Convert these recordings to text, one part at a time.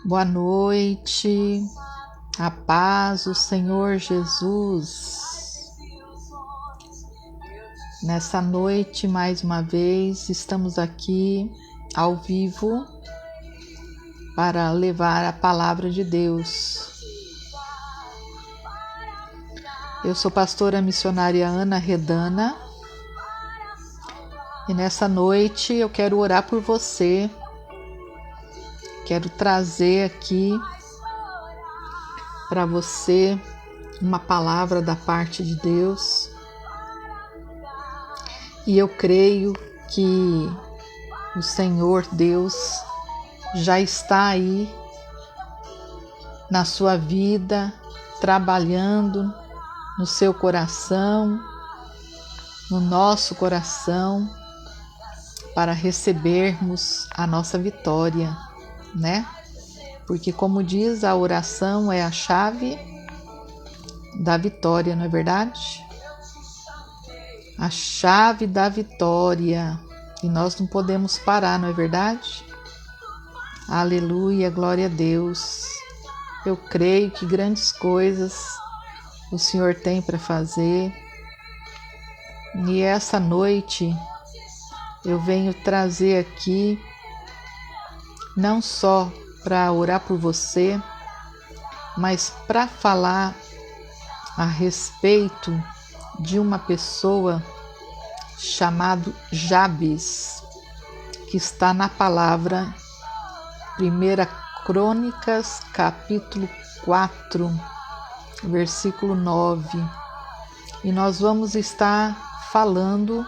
Boa noite, a paz do Senhor Jesus. Nessa noite, mais uma vez, estamos aqui ao vivo para levar a palavra de Deus. Eu sou pastora missionária Ana Redana e nessa noite eu quero orar por você. Quero trazer aqui para você uma palavra da parte de Deus. E eu creio que o Senhor Deus já está aí na sua vida, trabalhando no seu coração, no nosso coração, para recebermos a nossa vitória, né? Porque, como diz, a oração é a chave da vitória, não é verdade? A chave da vitória, e nós não podemos parar, não é verdade? Aleluia, glória a Deus. Eu creio que grandes coisas o Senhor tem para fazer, e essa noite eu venho trazer aqui não só para orar por você, mas para falar a respeito de uma pessoa chamada Jabes, que está na palavra 1 Crônicas, capítulo 4, versículo 9. E nós vamos estar falando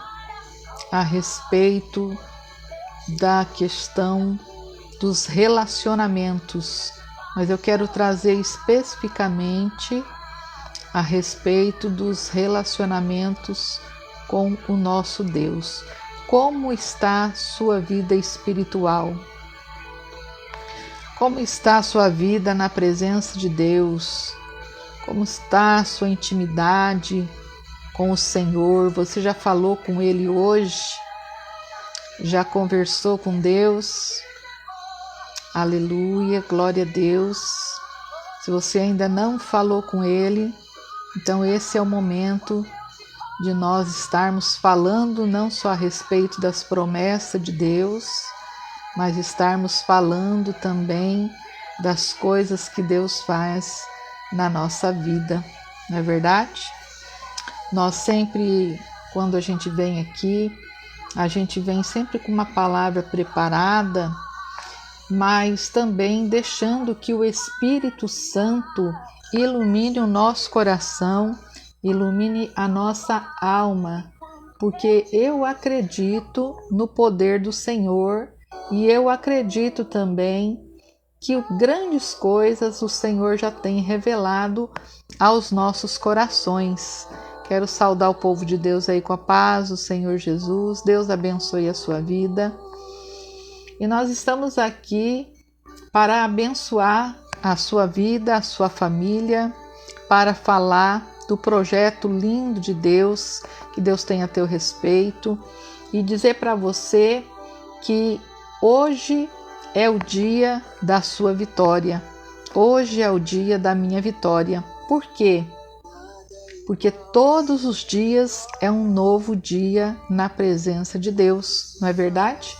a respeito da questão dos relacionamentos, mas eu quero trazer especificamente a respeito dos relacionamentos com o nosso Deus. Como está a sua vida espiritual? Como está a sua vida na presença de Deus? Como está a sua intimidade com o Senhor? Você já falou com Ele hoje? Já conversou com Deus? Aleluia, glória a Deus. Se você ainda não falou com Ele, então esse é o momento de nós estarmos falando não só a respeito das promessas de Deus, mas estarmos falando também das coisas que Deus faz na nossa vida, não é verdade? Nós sempre, quando a gente vem aqui, a gente vem sempre com uma palavra preparada, mas também deixando que o Espírito Santo ilumine o nosso coração, ilumine a nossa alma, porque eu acredito no poder do Senhor e eu acredito também que grandes coisas o Senhor já tem revelado aos nossos corações. Quero saudar o povo de Deus aí com a paz do Senhor Jesus. Deus abençoe a sua vida. E nós estamos aqui para abençoar a sua vida, a sua família, para falar do projeto lindo de Deus, que Deus tem a teu respeito, e dizer para você que hoje é o dia da sua vitória. Hoje é o dia da minha vitória. Por quê? Porque todos os dias é um novo dia na presença de Deus, não é verdade?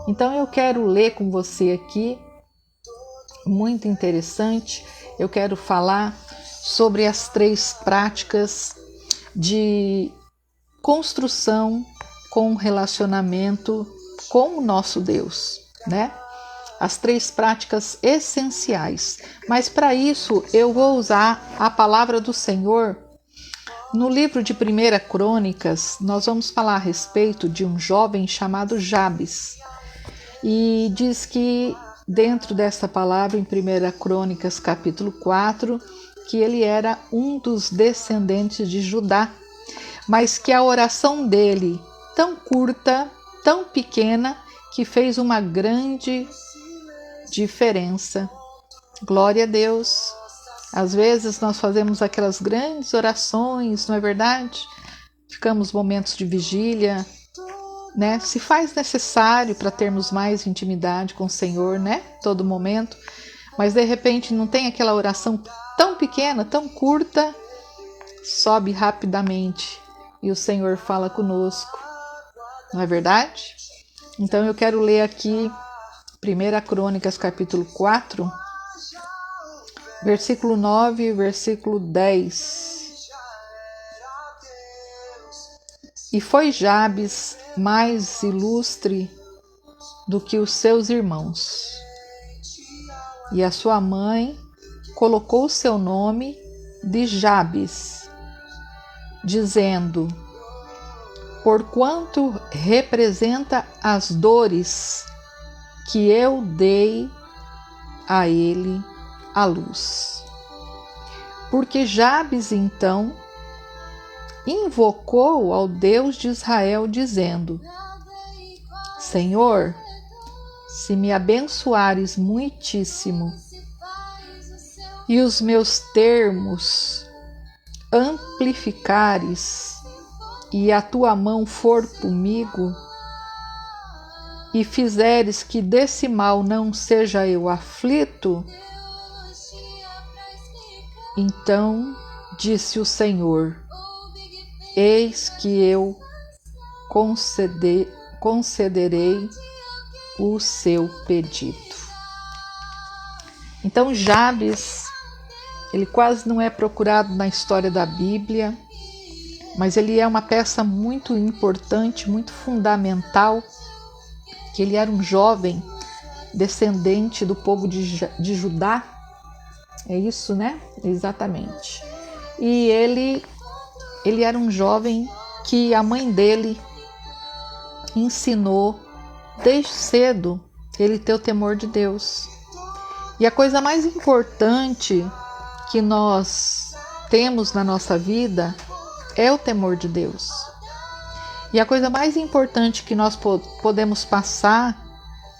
Então eu quero ler com você aqui, muito interessante, eu quero falar sobre as 3 práticas de construção com relacionamento com o nosso Deus, né? As 3 práticas essenciais. Mas para isso eu vou usar a palavra do Senhor. No livro de 1 Crônicas, nós vamos falar a respeito de um jovem chamado Jabes. E diz que dentro dessa palavra, em 1 Crônicas, capítulo 4, que ele era um dos descendentes de Judá, mas que a oração dele, tão curta, tão pequena, que fez uma grande diferença. Glória a Deus. Às vezes nós fazemos aquelas grandes orações, não é verdade? Ficamos momentos de vigília, né, se faz necessário para termos mais intimidade com o Senhor, né, todo momento, mas de repente não tem aquela oração tão pequena, tão curta, sobe rapidamente e o Senhor fala conosco, não é verdade? Então eu quero ler aqui 1 Crônicas capítulo 4, versículo 9 e versículo 10. E foi Jabes mais ilustre do que os seus irmãos. E a sua mãe colocou o seu nome de Jabes, dizendo: porquanto representa as dores que eu dei a ele à luz. Porque Jabes então invocou ao Deus de Israel, dizendo: Senhor, se me abençoares muitíssimo e os meus termos amplificares, e a tua mão for comigo, e fizeres que desse mal não seja eu aflito, então disse o Senhor: eis que eu concederei o seu pedido. Então Jabes, ele quase não é procurado na história da Bíblia, mas ele é uma peça muito importante, muito fundamental, que ele era um jovem descendente do povo de Judá. É isso, né? Exatamente. E ele era um jovem que a mãe dele ensinou desde cedo ele ter o temor de Deus. E a coisa mais importante que nós temos na nossa vida é o temor de Deus. E a coisa mais importante que nós podemos passar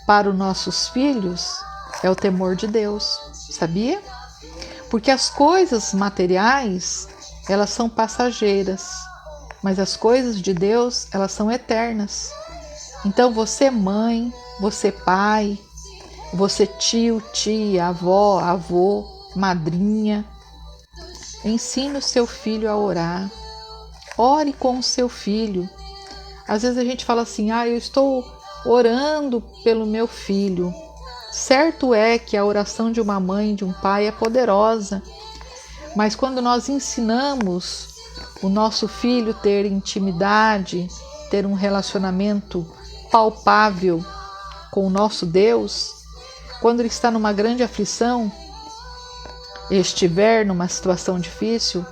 para os nossos filhos é o temor de Deus, sabia? Porque as coisas materiais, elas são passageiras, mas as coisas de Deus, elas são eternas. Então você mãe, você pai, você tio, tia, avó, avô, madrinha, ensine o seu filho a orar. Ore com o seu filho. Às vezes a gente fala assim: eu estou orando pelo meu filho. Certo é que a oração de uma mãe e de um pai é poderosa, mas quando nós ensinamos o nosso filho a ter intimidade, ter um relacionamento palpável com o nosso Deus, quando ele está numa grande aflição, estiver numa situação difícil,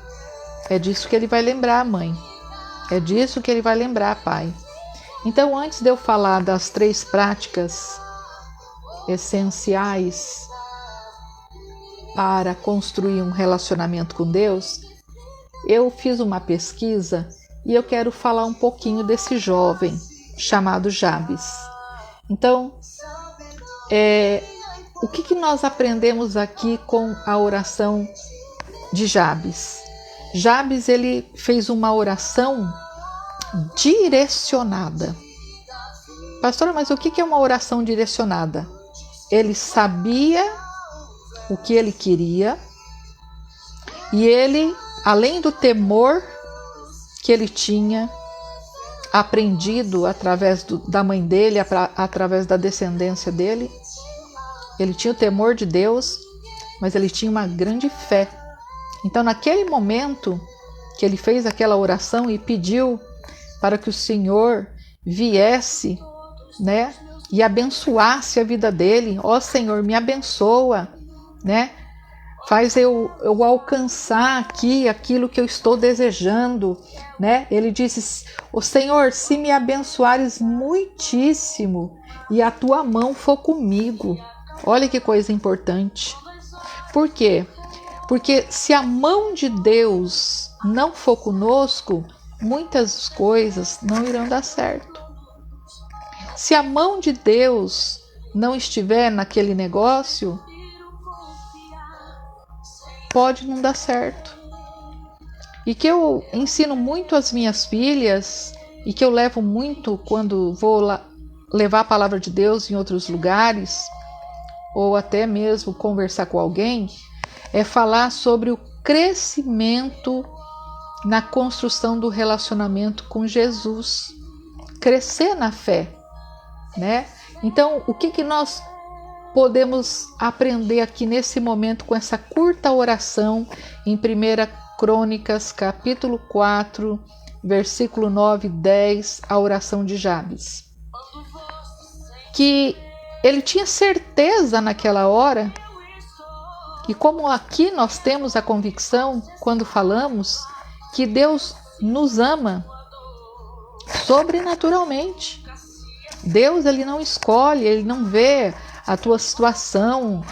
é disso que ele vai lembrar, mãe. É disso que ele vai lembrar, pai. Então, antes de eu falar das 3 práticas essenciais para construir um relacionamento com Deus, eu fiz uma pesquisa e eu quero falar um pouquinho desse jovem chamado Jabes. Então, o que nós aprendemos aqui com a oração de Jabes? Jabes, ele fez uma oração direcionada. Pastora, mas o que é uma oração direcionada? Ele sabia o que ele queria e ele, além do temor que ele tinha aprendido através da mãe dele, através da descendência dele, ele tinha o temor de Deus, mas ele tinha uma grande fé. Então, naquele momento que ele fez aquela oração e pediu para que o Senhor viesse, né, e abençoasse a vida dele. Senhor, me abençoa, né? Faz eu alcançar aqui aquilo que eu estou desejando, né? Ele disse: Senhor, se me abençoares muitíssimo e a tua mão for comigo. Olha que coisa importante. Por quê? Porque se a mão de Deus não for conosco, muitas coisas não irão dar certo. Se a mão de Deus não estiver naquele negócio, pode não dar certo. E que eu ensino muito às minhas filhas e que eu levo muito quando vou levar a palavra de Deus em outros lugares, ou até mesmo conversar com alguém, é falar sobre o crescimento na construção do relacionamento com Jesus, crescer na fé, né? Então, o que nós podemos aprender aqui nesse momento com essa curta oração em 1 Crônicas, capítulo 4, versículo 9 e 10, a oração de Jabes? Que ele tinha certeza naquela hora, e como aqui nós temos a convicção quando falamos que Deus nos ama sobrenaturalmente. Deus, ele não escolhe, ele não vê a tua situação,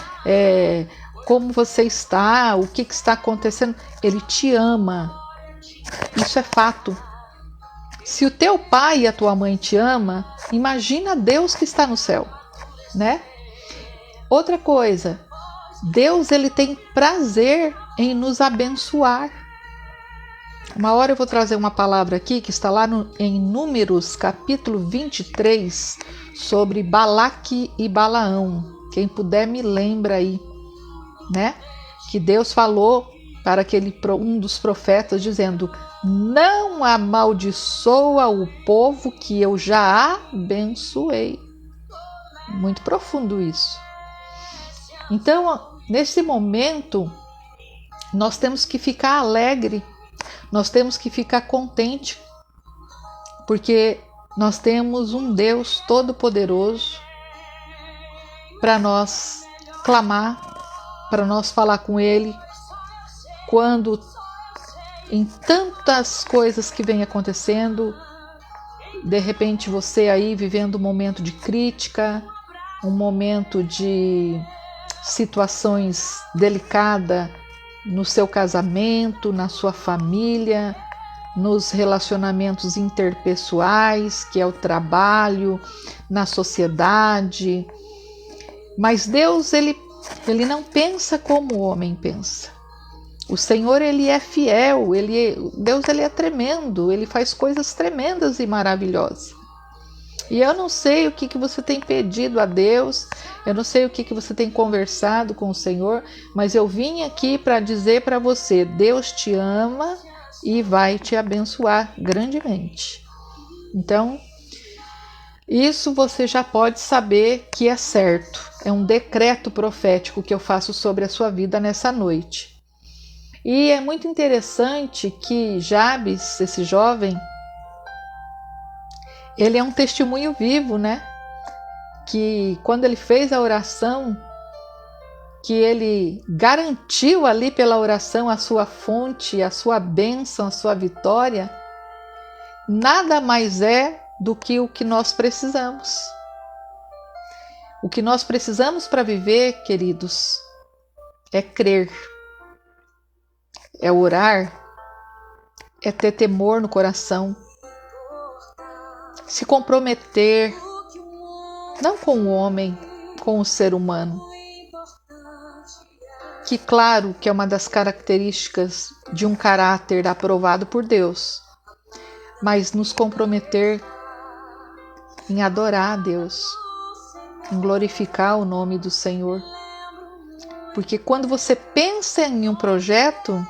como você está, o que está acontecendo. Ele te ama. Isso é fato. Se o teu pai e a tua mãe te ama, imagina Deus que está no céu, né? Outra coisa, Deus, ele tem prazer em nos abençoar. Uma hora eu vou trazer uma palavra aqui que está lá em Números, capítulo 23, sobre Balaque e Balaão. Quem puder me lembra aí, né? Que Deus falou para um dos profetas, dizendo: não amaldiçoa o povo que eu já abençoei. Muito profundo isso. Então, nesse momento, nós temos que ficar alegre, nós temos que ficar contente, porque nós temos um Deus todo-poderoso para nós clamar, para nós falar com Ele, quando em tantas coisas que vem acontecendo, de repente você aí vivendo um momento de crítica, um momento de situações delicadas no seu casamento, na sua família, nos relacionamentos interpessoais, que é o trabalho, na sociedade. Mas Deus, ele não pensa como o homem pensa. O Senhor, ele é fiel, Deus, ele é tremendo, ele faz coisas tremendas e maravilhosas. E eu não sei o que você tem pedido a Deus, eu não sei o que você tem conversado com o Senhor, mas eu vim aqui para dizer para você: Deus te ama e vai te abençoar grandemente. Então, isso você já pode saber que é certo. É um decreto profético que eu faço sobre a sua vida nessa noite. E é muito interessante que Jabes, esse jovem, ele é um testemunho vivo, né? Que quando ele fez a oração, que ele garantiu ali pela oração a sua fonte, a sua bênção, a sua vitória, nada mais é do que o que nós precisamos. O que nós precisamos para viver, queridos, é crer, é orar, é ter temor no coração, se comprometer, não com o homem, com o ser humano. Que claro que é uma das características de um caráter aprovado por Deus, mas nos comprometer em adorar a Deus, em glorificar o nome do Senhor. Porque quando você pensa em um projeto,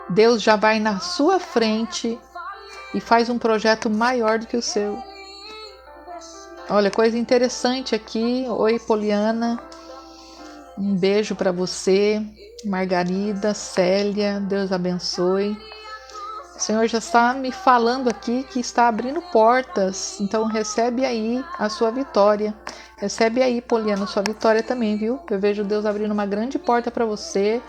Deus já vai na sua frente e faz um projeto maior do que o seu. Olha, coisa interessante aqui. Oi, Poliana. Um beijo para você. Margarida, Célia, Deus abençoe. O Senhor já está me falando aqui que está abrindo portas. Então recebe aí a sua vitória. Recebe aí, Poliana, a sua vitória também, viu? Eu vejo Deus abrindo uma grande porta para você.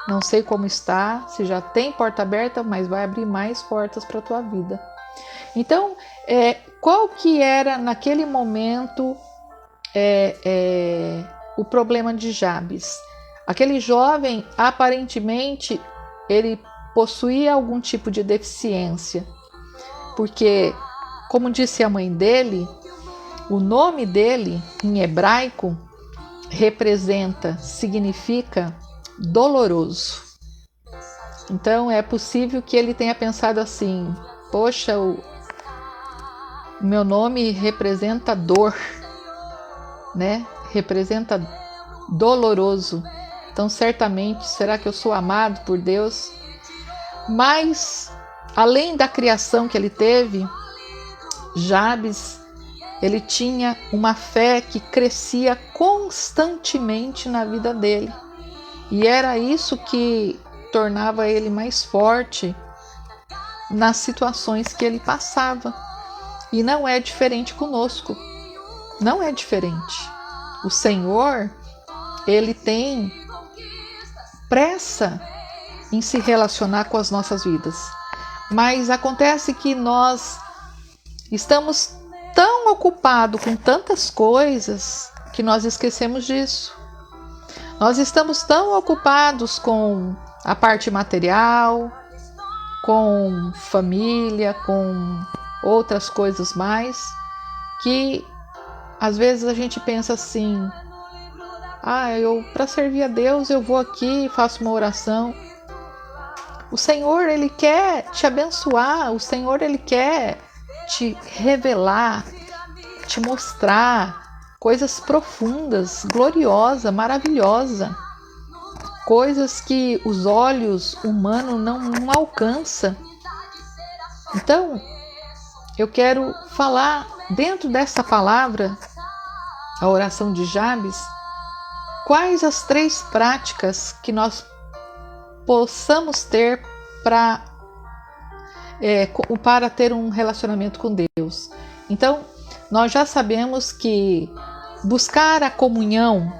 Não sei como está, se já tem porta aberta, mas vai abrir mais portas para a tua vida. Então, qual que era naquele momento o problema de Jabes? Aquele jovem, aparentemente, ele possuía algum tipo de deficiência, porque, como disse a mãe dele, o nome dele, em hebraico, significa doloroso. Então é possível que ele tenha pensado assim: poxa, o meu nome representa dor, né? Representa doloroso. Então certamente, será que eu sou amado por Deus? Mas além da criação que ele teve, Jabes, ele tinha uma fé que crescia constantemente na vida dele. E era isso que tornava ele mais forte nas situações que ele passava. E não é diferente conosco. Não é diferente. O Senhor, ele tem pressa em se relacionar com as nossas vidas. Mas acontece que nós estamos tão ocupados com tantas coisas que nós esquecemos disso. Nós estamos tão ocupados com a parte material, com família, com outras coisas mais, que às vezes a gente pensa assim: para servir a Deus eu vou aqui e faço uma oração. O Senhor, ele quer te abençoar, o Senhor, ele quer te revelar, te mostrar coisas profundas, gloriosas, maravilhosas, coisas que os olhos humanos não alcançam. Então, eu quero falar dentro dessa palavra, a oração de Jabes, quais as 3 práticas que nós possamos ter para ter um relacionamento com Deus. Então, nós já sabemos que buscar a comunhão,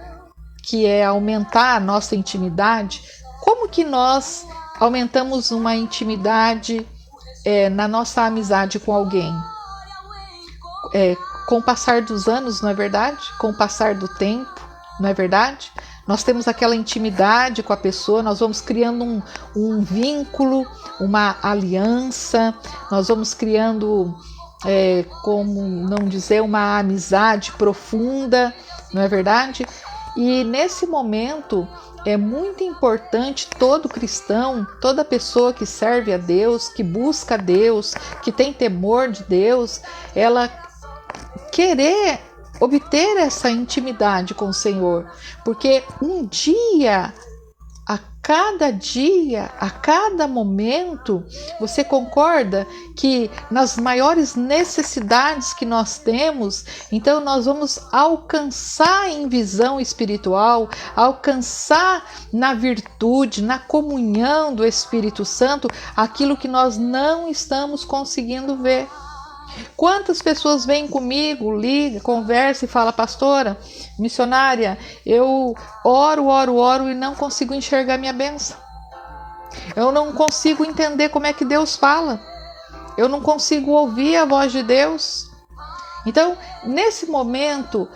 que é aumentar a nossa intimidade, como que nós aumentamos uma intimidade na nossa amizade com alguém? Com o passar dos anos, não é verdade? Com o passar do tempo, não é verdade? Nós temos aquela intimidade com a pessoa, nós vamos criando um vínculo, uma aliança, nós vamos criando, como não dizer, uma amizade profunda, não é verdade? E nesse momento é muito importante todo cristão, toda pessoa que serve a Deus, que busca a Deus, que tem temor de Deus, ela querer obter essa intimidade com o Senhor, porque um dia, a cada momento, você concorda que nas maiores necessidades que nós temos, então nós vamos alcançar em visão espiritual, alcançar na virtude, na comunhão do Espírito Santo, aquilo que nós não estamos conseguindo ver. Quantas pessoas vêm comigo, liga, conversa e fala: pastora, missionária, eu oro e não consigo enxergar minha bênção. Eu não consigo entender como é que Deus fala. Eu não consigo ouvir a voz de Deus. Então, nesse momento,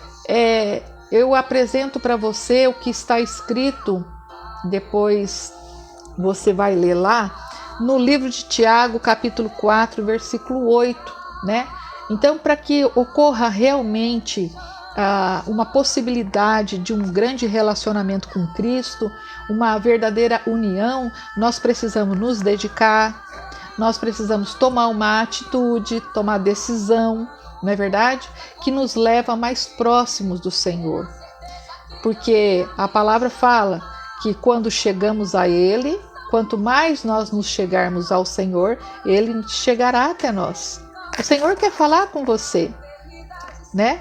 eu apresento para você o que está escrito, depois você vai ler lá, no livro de Tiago, capítulo 4, versículo 8. Né? Então, para que ocorra realmente uma possibilidade de um grande relacionamento com Cristo, uma verdadeira união, nós precisamos nos dedicar, nós precisamos tomar uma atitude, tomar decisão, não é verdade? Que nos leva mais próximos do Senhor. Porque a palavra fala que quando chegamos a Ele, quanto mais nós nos chegarmos ao Senhor, Ele chegará até nós. O Senhor quer falar com você, né?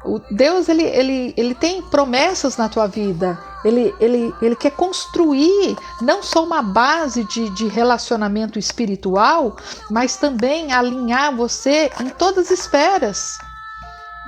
O Deus, ele tem promessas na tua vida. Ele quer construir não só uma base de relacionamento espiritual, mas também alinhar você em todas as esferas.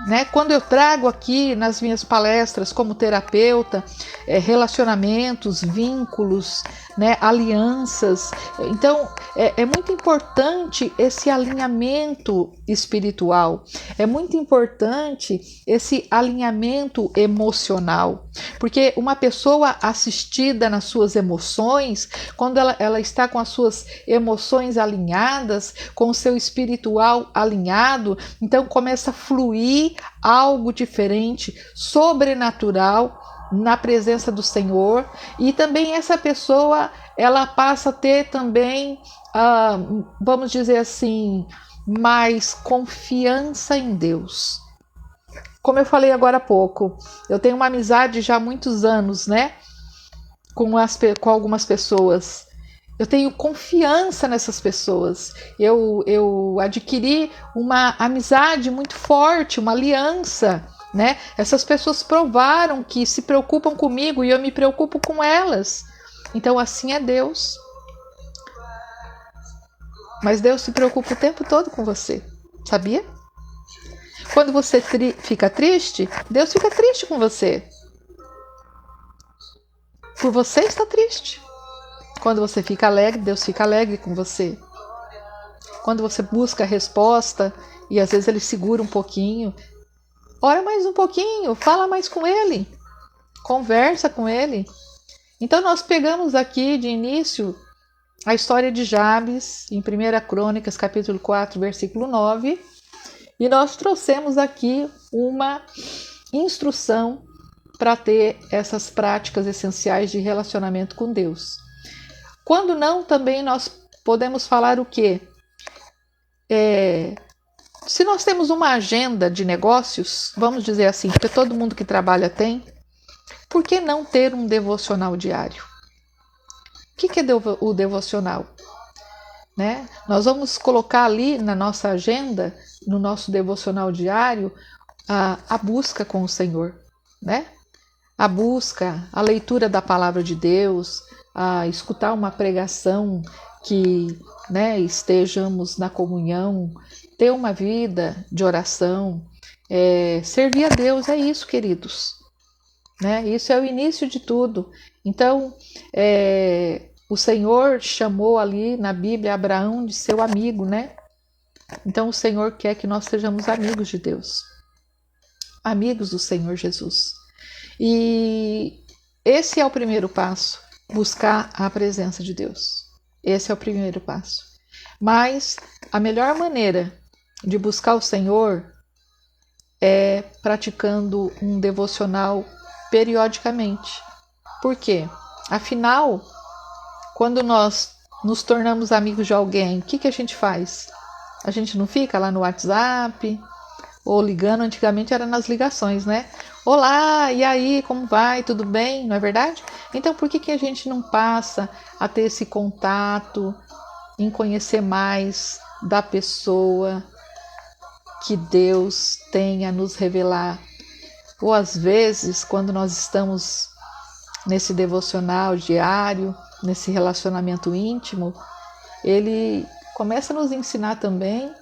Né? Quando eu trago aqui nas minhas palestras como terapeuta, relacionamentos, vínculos, né? Alianças, então é muito importante esse alinhamento espiritual, é muito importante esse alinhamento emocional, porque uma pessoa assistida nas suas emoções, quando ela está com as suas emoções alinhadas, com o seu espiritual alinhado, então começa a fluir algo diferente, sobrenatural na presença do Senhor, e também essa pessoa ela passa a ter também, vamos dizer assim, mais confiança em Deus. Como eu falei agora há pouco, eu tenho uma amizade já há muitos anos, né, com algumas pessoas. Eu tenho confiança nessas pessoas. Eu adquiri uma amizade muito forte, uma aliança, né? Essas pessoas provaram que se preocupam comigo e eu me preocupo com elas. Então assim é Deus. Mas Deus se preocupa o tempo todo com você, sabia? Quando você fica triste, Deus fica triste com você. Por você estar triste. Quando você fica alegre, Deus fica alegre com você. Quando você busca a resposta e às vezes Ele segura um pouquinho, ora mais um pouquinho, fala mais com Ele, conversa com Ele. Então nós pegamos aqui de início a história de Jabes, em 1 Crônicas, capítulo 4, versículo 9, e nós trouxemos aqui uma instrução para ter essas práticas essenciais de relacionamento com Deus. Quando não, também nós podemos falar o quê? Se nós temos uma agenda de negócios, vamos dizer assim, porque todo mundo que trabalha tem, por que não ter um devocional diário? O que é o devocional? Né? Nós vamos colocar ali na nossa agenda, no nosso devocional diário, a busca com o Senhor, né? A busca, a leitura da palavra de Deus, a escutar uma pregação que, né, estejamos na comunhão, ter uma vida de oração, servir a Deus, é isso, queridos. Né? Isso é o início de tudo. Então, o Senhor chamou ali na Bíblia Abraão de seu amigo, né? Então o Senhor quer que nós sejamos amigos de Deus, amigos do Senhor Jesus. E esse é o primeiro passo, buscar a presença de Deus. Esse é o primeiro passo. Mas a melhor maneira de buscar o Senhor é praticando um devocional periodicamente. Por quê? Afinal, quando nós nos tornamos amigos de alguém, o que a gente faz? A gente não fica lá no WhatsApp ou ligando, antigamente era nas ligações, né? Olá, e aí, como vai? Tudo bem? Não é verdade? Então, por que a gente não passa a ter esse contato, em conhecer mais da pessoa que Deus tem a nos revelar? Ou às vezes, quando nós estamos nesse devocional diário, nesse relacionamento íntimo, Ele começa a nos ensinar também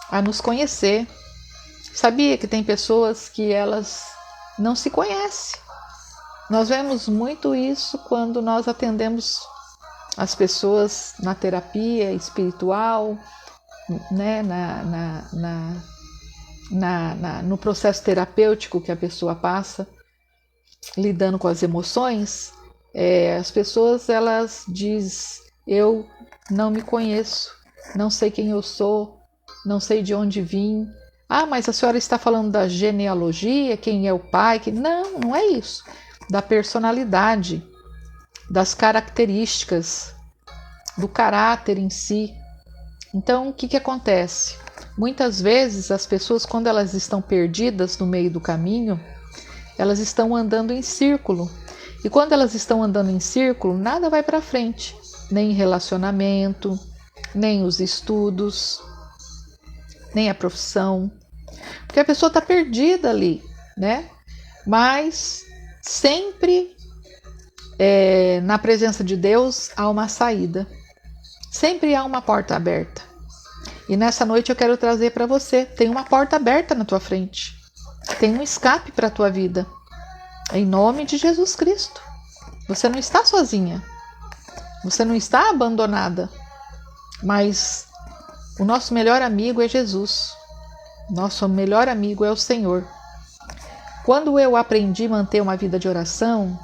a nos conhecer. Sabia que tem pessoas que elas não se conhecem? Nós vemos muito isso quando nós atendemos as pessoas na terapia espiritual, né? No processo terapêutico que a pessoa passa, lidando com as emoções, as pessoas elas dizem: eu não me conheço, não sei quem eu sou, não sei de onde vim. Ah, mas a senhora está falando da genealogia, quem é o pai? Não, não é isso. Da personalidade, das características, do caráter em si. Então, o que acontece? Muitas vezes as pessoas, quando elas estão perdidas no meio do caminho, elas estão andando em círculo. E quando elas estão andando em círculo, nada vai para frente. Nem relacionamento, nem os estudos, nem a profissão. Porque a pessoa está perdida ali, né? Mas sempre na presença de Deus há uma saída. Sempre há uma porta aberta. E nessa noite eu quero trazer para você, tem uma porta aberta na tua frente. Tem um escape para a tua vida. Em nome de Jesus Cristo. Você não está sozinha. Você não está abandonada. Mas o nosso melhor amigo é Jesus. Nosso melhor amigo é o Senhor. Quando eu aprendi a manter uma vida de oração,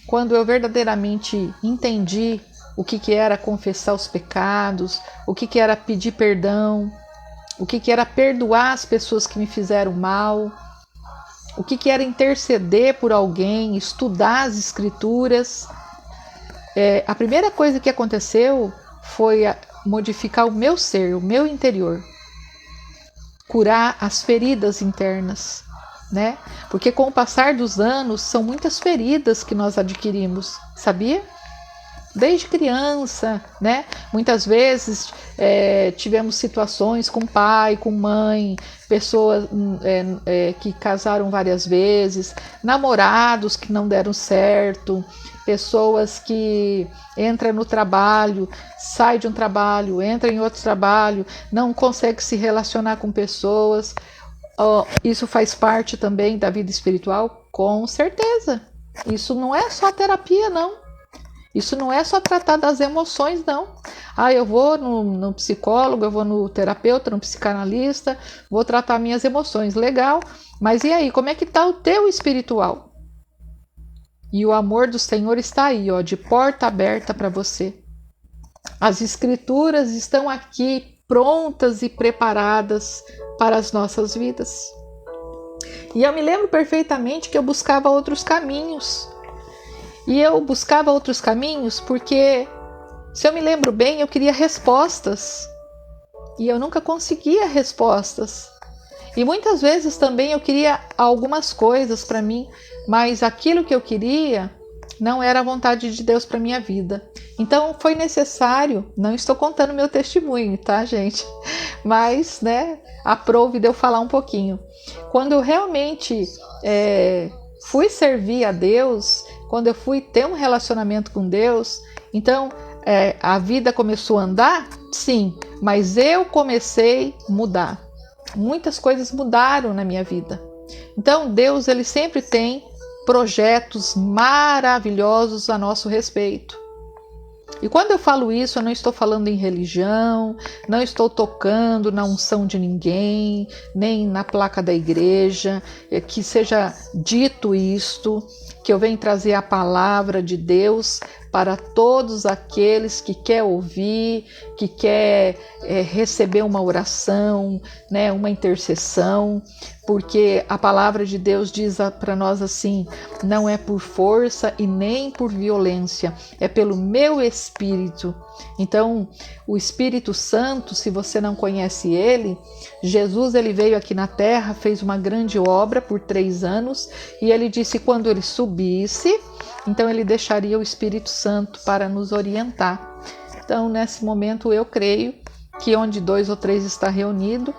quando eu verdadeiramente entendi o que era confessar os pecados, o que era pedir perdão, o que era perdoar as pessoas que me fizeram mal, o que era interceder por alguém, estudar as escrituras. A primeira coisa que aconteceu foi modificar o meu ser, o meu interior, curar as feridas internas, né? Porque com o passar dos anos são muitas feridas que nós adquirimos, sabia? Desde criança, né? Muitas vezes tivemos situações com pai, com mãe, pessoas que casaram várias vezes, namorados que não deram certo, pessoas que entram no trabalho, saem de um trabalho, entram em outro trabalho, não conseguem se relacionar com pessoas. Isso faz parte também da vida espiritual? Com certeza. Isso não é só terapia, não. Isso não é só tratar das emoções, não. Eu vou no psicólogo, eu vou no terapeuta, no psicanalista, vou tratar minhas emoções. Legal, mas e aí, como é que está o teu espiritual? E o amor do Senhor está aí, de porta aberta para você. As escrituras estão aqui prontas e preparadas para as nossas vidas. E eu me lembro perfeitamente que eu buscava outros caminhos. E eu buscava outros caminhos porque, se eu me lembro bem, eu queria respostas. E eu nunca conseguia respostas. E muitas vezes também eu queria algumas coisas para mim, mas aquilo que eu queria não era a vontade de Deus para minha vida. Então foi necessário, não estou contando meu testemunho, tá, gente? Mas, aprove de eu falar um pouquinho. Quando eu realmente fui servir a Deus, quando eu fui ter um relacionamento com Deus, então a vida começou a andar? Sim, mas eu comecei a mudar. Muitas coisas mudaram na minha vida. Então Deus, ele sempre tem projetos maravilhosos a nosso respeito. E quando eu falo isso, eu não estou falando em religião, não estou tocando na unção de ninguém, nem na placa da igreja, que seja dito isto, que eu venho trazer a palavra de Deus para todos aqueles que quer ouvir, que quer receber uma oração, uma intercessão, porque a palavra de Deus diz para nós assim: não é por força e nem por violência, é pelo meu Espírito. Então, o Espírito Santo, se você não conhece ele, Jesus, ele veio aqui na terra, fez uma grande obra por 3 anos, e ele disse que quando ele subisse, então ele deixaria o Espírito Santo para nos orientar. Então, nesse momento, eu creio que onde 2 ou 3 está reunido,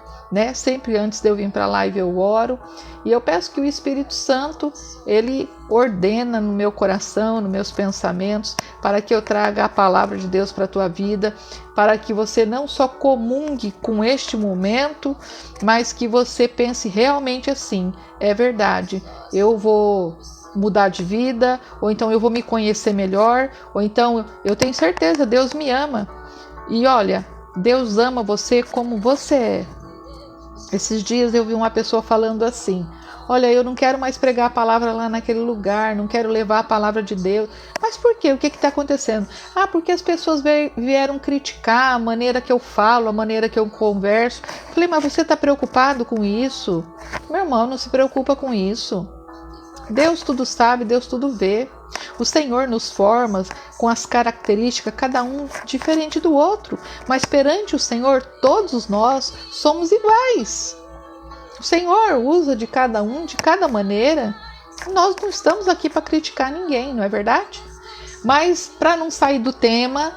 sempre antes de eu vir para a live eu oro, e eu peço que o Espírito Santo, ele ordena no meu coração, nos meus pensamentos, para que eu traga a palavra de Deus para a tua vida, para que você não só comungue com este momento, mas que você pense realmente assim: é verdade, eu vou mudar de vida, ou então eu vou me conhecer melhor, ou então eu tenho certeza, Deus me ama. E olha, Deus ama você como você é. Esses dias eu vi uma pessoa falando assim: olha, eu não quero mais pregar a palavra lá naquele lugar, não quero levar a palavra de Deus. Mas por quê? O que está acontecendo? Porque as pessoas vieram criticar a maneira que eu falo, a maneira que eu converso. Falei, mas você está preocupado com isso? Meu irmão, não se preocupa com isso. Deus tudo sabe, Deus tudo vê. O Senhor nos forma com as características, cada um diferente do outro, mas perante o Senhor todos nós somos iguais. O Senhor usa de cada um, de cada maneira. Nós não estamos aqui para criticar ninguém, não é verdade? Mas para não sair do tema,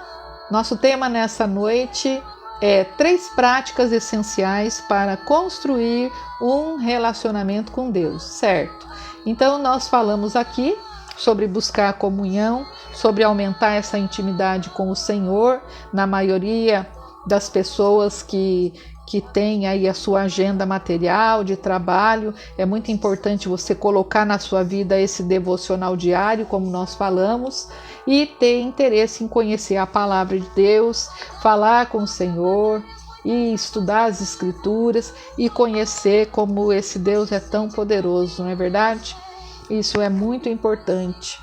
nosso tema nessa noite é 3 práticas essenciais para construir um relacionamento com Deus, certo? Então nós falamos aqui sobre buscar a comunhão, sobre aumentar essa intimidade com o Senhor. Na maioria das pessoas que tem aí a sua agenda material de trabalho, é muito importante você colocar na sua vida esse devocional diário, como nós falamos, e ter interesse em conhecer a palavra de Deus, falar com o Senhor e estudar as escrituras e conhecer como esse Deus é tão poderoso, não é verdade? Isso é muito importante.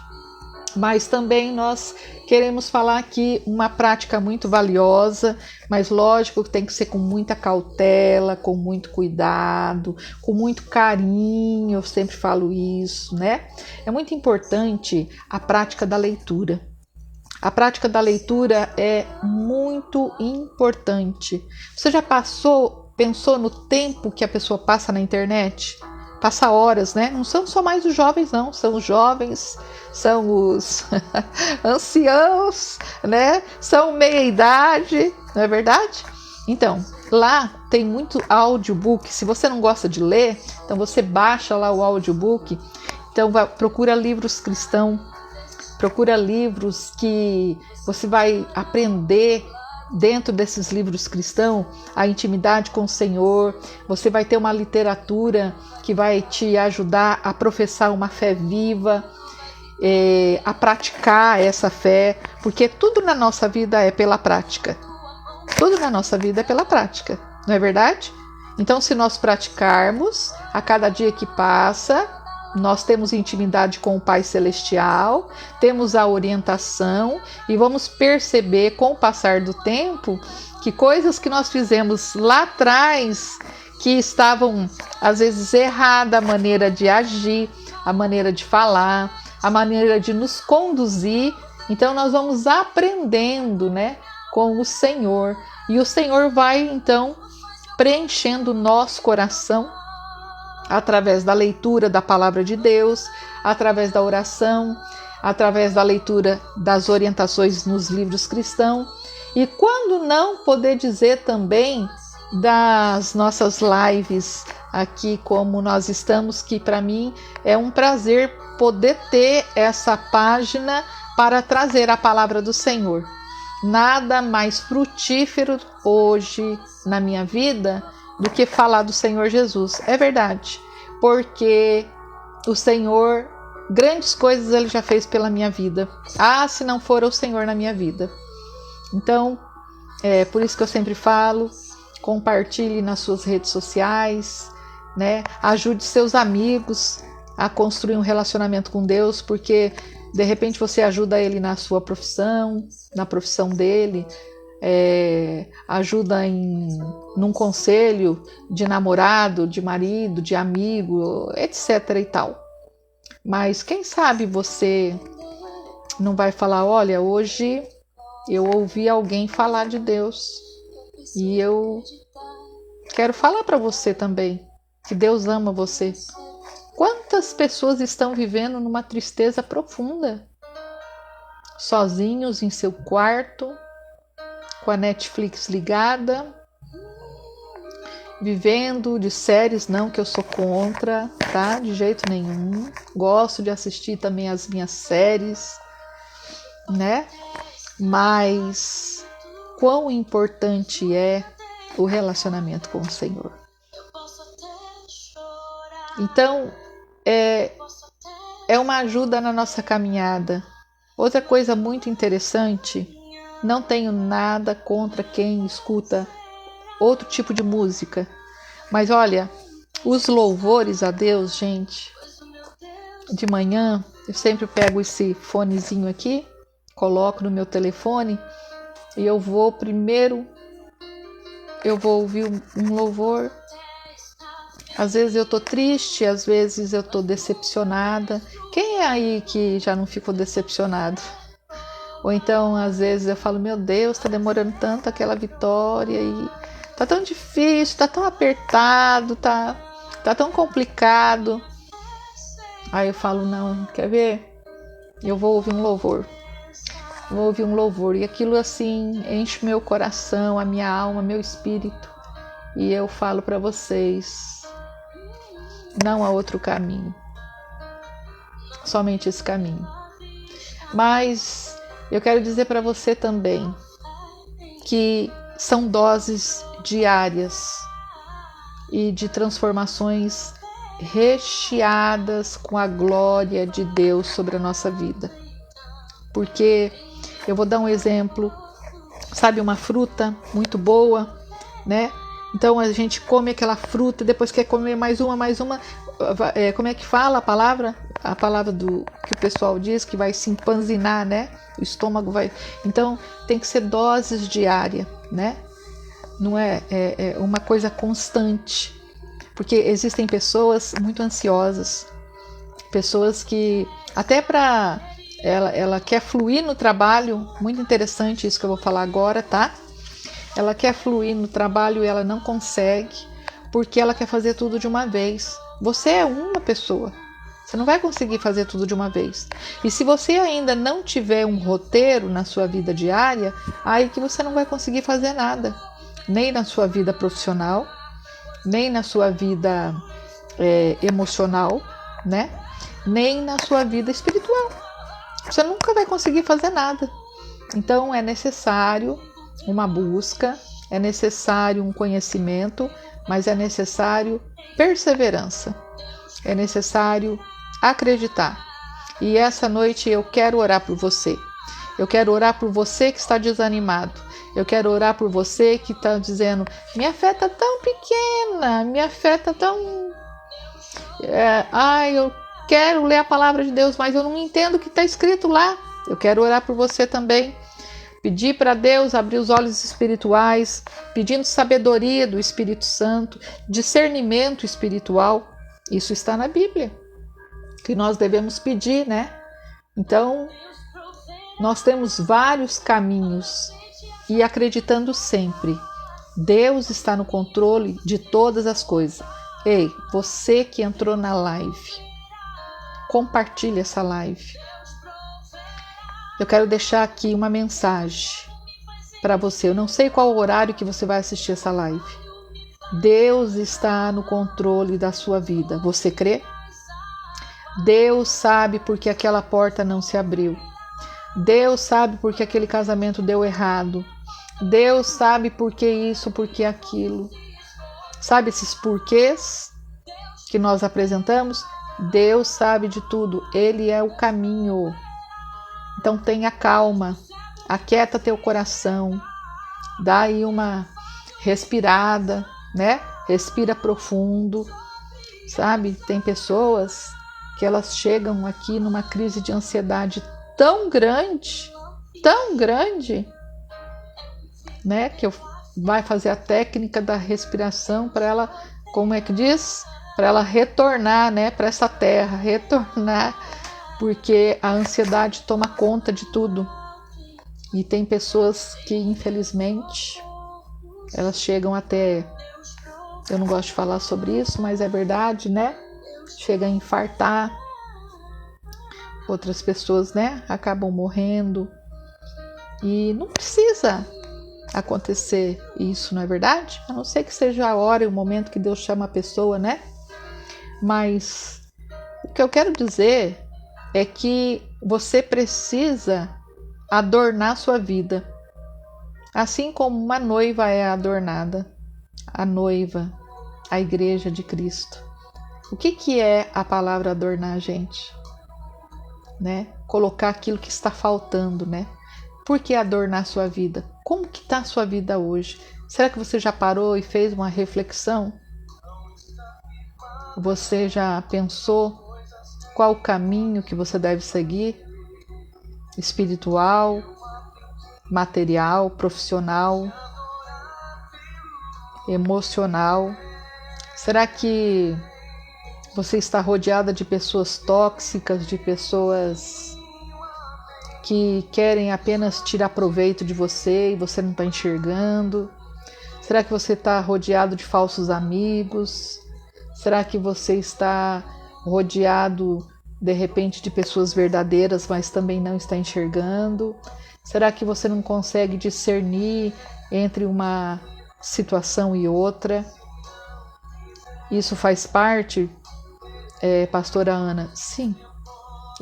Mas também nós queremos falar aqui uma prática muito valiosa, mas lógico que tem que ser com muita cautela, com muito cuidado, com muito carinho, eu sempre falo isso, né? É muito importante a prática da leitura. A prática da leitura é muito importante. Você já pensou no tempo que a pessoa passa na internet? Passa horas, né? Não são só mais os jovens, não. São os jovens, são os anciãos, né? São meia-idade, não é verdade? Então, lá tem muito audiobook. Se você não gosta de ler, então você baixa lá o audiobook. Então, procura livros cristãos, procura livros que você vai aprender dentro desses livros cristãos, a intimidade com o Senhor. Você vai ter uma literatura que vai te ajudar a professar uma fé viva, a praticar essa fé, porque tudo na nossa vida é pela prática. Tudo na nossa vida é pela prática, não é verdade? Então, se nós praticarmos, a cada dia que passa, nós temos intimidade com o Pai Celestial, temos a orientação e vamos perceber com o passar do tempo que coisas que nós fizemos lá atrás, que estavam às vezes erradas, a maneira de agir, a maneira de falar, a maneira de nos conduzir, então nós vamos aprendendo, né, com o Senhor, e o Senhor vai então preenchendo o nosso coração através da leitura da palavra de Deus, através da oração, através da leitura das orientações nos livros cristãos, e quando não poder dizer também das nossas lives aqui como nós estamos, que para mim é um prazer poder ter essa página para trazer a palavra do Senhor. Nada mais frutífero hoje na minha vida do que falar do Senhor Jesus. É verdade, porque o Senhor, grandes coisas Ele já fez pela minha vida. Ah, se não for o Senhor na minha vida. Então, é por isso que eu sempre falo, compartilhe nas suas redes sociais, né? Ajude seus amigos a construir um relacionamento com Deus, porque de repente você ajuda ele na sua profissão, na profissão dele, ajuda num conselho de namorado, de marido, de amigo, etc. e tal. Mas quem sabe você não vai falar, olha, hoje eu ouvi alguém falar de Deus e eu quero falar para você também que Deus ama você. Quantas pessoas estão vivendo numa tristeza profunda, sozinhos em seu quarto, com a Netflix ligada, vivendo de séries, não que eu sou contra, tá? De jeito nenhum. Gosto de assistir também as minhas séries, né? Mas quão importante é o relacionamento com o Senhor. Então, é uma ajuda na nossa caminhada. Outra coisa muito interessante, não tenho nada contra quem escuta outro tipo de música, mas olha, os louvores a Deus, gente, de manhã eu sempre pego esse fonezinho aqui, coloco no meu telefone e eu vou ouvir um louvor. Às vezes eu tô triste, às vezes eu tô decepcionada. Quem é aí que já não ficou decepcionado? Ou então, às vezes eu falo, meu Deus, tá demorando tanto aquela vitória e tá tão difícil, tá tão apertado, tá tão complicado. Aí eu falo, não, quer ver? Eu vou ouvir um louvor. Vou ouvir um louvor e aquilo assim enche meu coração, a minha alma, meu espírito. E eu falo para vocês, não há outro caminho, somente esse caminho. Mas eu quero dizer para você também que são doses diárias e de transformações recheadas com a glória de Deus sobre a nossa vida. Porque eu vou dar um exemplo, sabe, uma fruta muito boa, né? Então a gente come aquela fruta, depois quer comer mais uma, como é que fala a palavra? a palavra que o pessoal diz que vai se empanzinar, né? O estômago vai... Então, tem que ser doses diárias, né? Não é uma coisa constante. Porque existem pessoas muito ansiosas, pessoas que até para ela quer fluir no trabalho, muito interessante isso que eu vou falar agora, tá? Ela quer fluir no trabalho e ela não consegue, porque ela quer fazer tudo de uma vez. Você é uma pessoa, você não vai conseguir fazer tudo de uma vez. E se você ainda não tiver um roteiro na sua vida diária, aí que você não vai conseguir fazer nada, nem na sua vida profissional, nem na sua vida emocional, né? Nem na sua vida espiritual. Você nunca vai conseguir fazer nada. Então é necessário uma busca, é necessário um conhecimento, mas é necessário perseverança. É necessário acreditar. E essa noite eu quero orar por você. Eu quero orar por você que está desanimado. Eu quero orar por você que está dizendo: minha fé está tão pequena, minha fé está tão... eu quero ler a palavra de Deus, mas eu não entendo o que está escrito lá. Eu quero orar por você também. Pedir para Deus abrir os olhos espirituais, pedindo sabedoria do Espírito Santo, discernimento espiritual. Isso está na Bíblia, que nós devemos pedir, né? Então, nós temos vários caminhos e acreditando sempre, Deus está no controle de todas as coisas. Ei, você que entrou na live, compartilhe essa live. Eu quero deixar aqui uma mensagem para você. Eu não sei qual horário que você vai assistir essa live. Deus está no controle da sua vida. Você crê? Deus sabe porque aquela porta não se abriu. Deus sabe porque aquele casamento deu errado. Deus sabe por que isso, por que aquilo. Sabe esses porquês que nós apresentamos? Deus sabe de tudo. Ele é o caminho. Então tenha calma, aquieta teu coração, dá aí uma respirada, né? Respira profundo, sabe? Tem pessoas que elas chegam aqui numa crise de ansiedade tão grande, né? Que vai fazer a técnica da respiração para ela, como é que diz? Para ela retornar, né? Para essa terra, retornar. Porque a ansiedade toma conta de tudo. E tem pessoas que, infelizmente, elas chegam até... Eu não gosto de falar sobre isso, mas é verdade, né? Chega a infartar. Outras pessoas, né? Acabam morrendo. E não precisa acontecer isso, não é verdade? A não ser que seja a hora e o momento que Deus chama a pessoa, né? Mas o que eu quero dizer é que você precisa adornar sua vida, assim como uma noiva é adornada, a noiva, a igreja de Cristo. O que é a palavra adornar, gente? Né? Colocar aquilo que está faltando, né? Por que adornar sua vida? Como que está a sua vida hoje? Será que você já parou e fez uma reflexão? Você já pensou qual o caminho que você deve seguir? Espiritual, material, profissional, emocional? Será que você está rodeada de pessoas tóxicas, de pessoas que querem apenas tirar proveito de você e você não está enxergando? Será que você está rodeado de falsos amigos? Será que você está rodeado, de repente, de pessoas verdadeiras, mas também não está enxergando? Será que você não consegue discernir entre uma situação e outra? Isso faz parte, pastora Ana? Sim,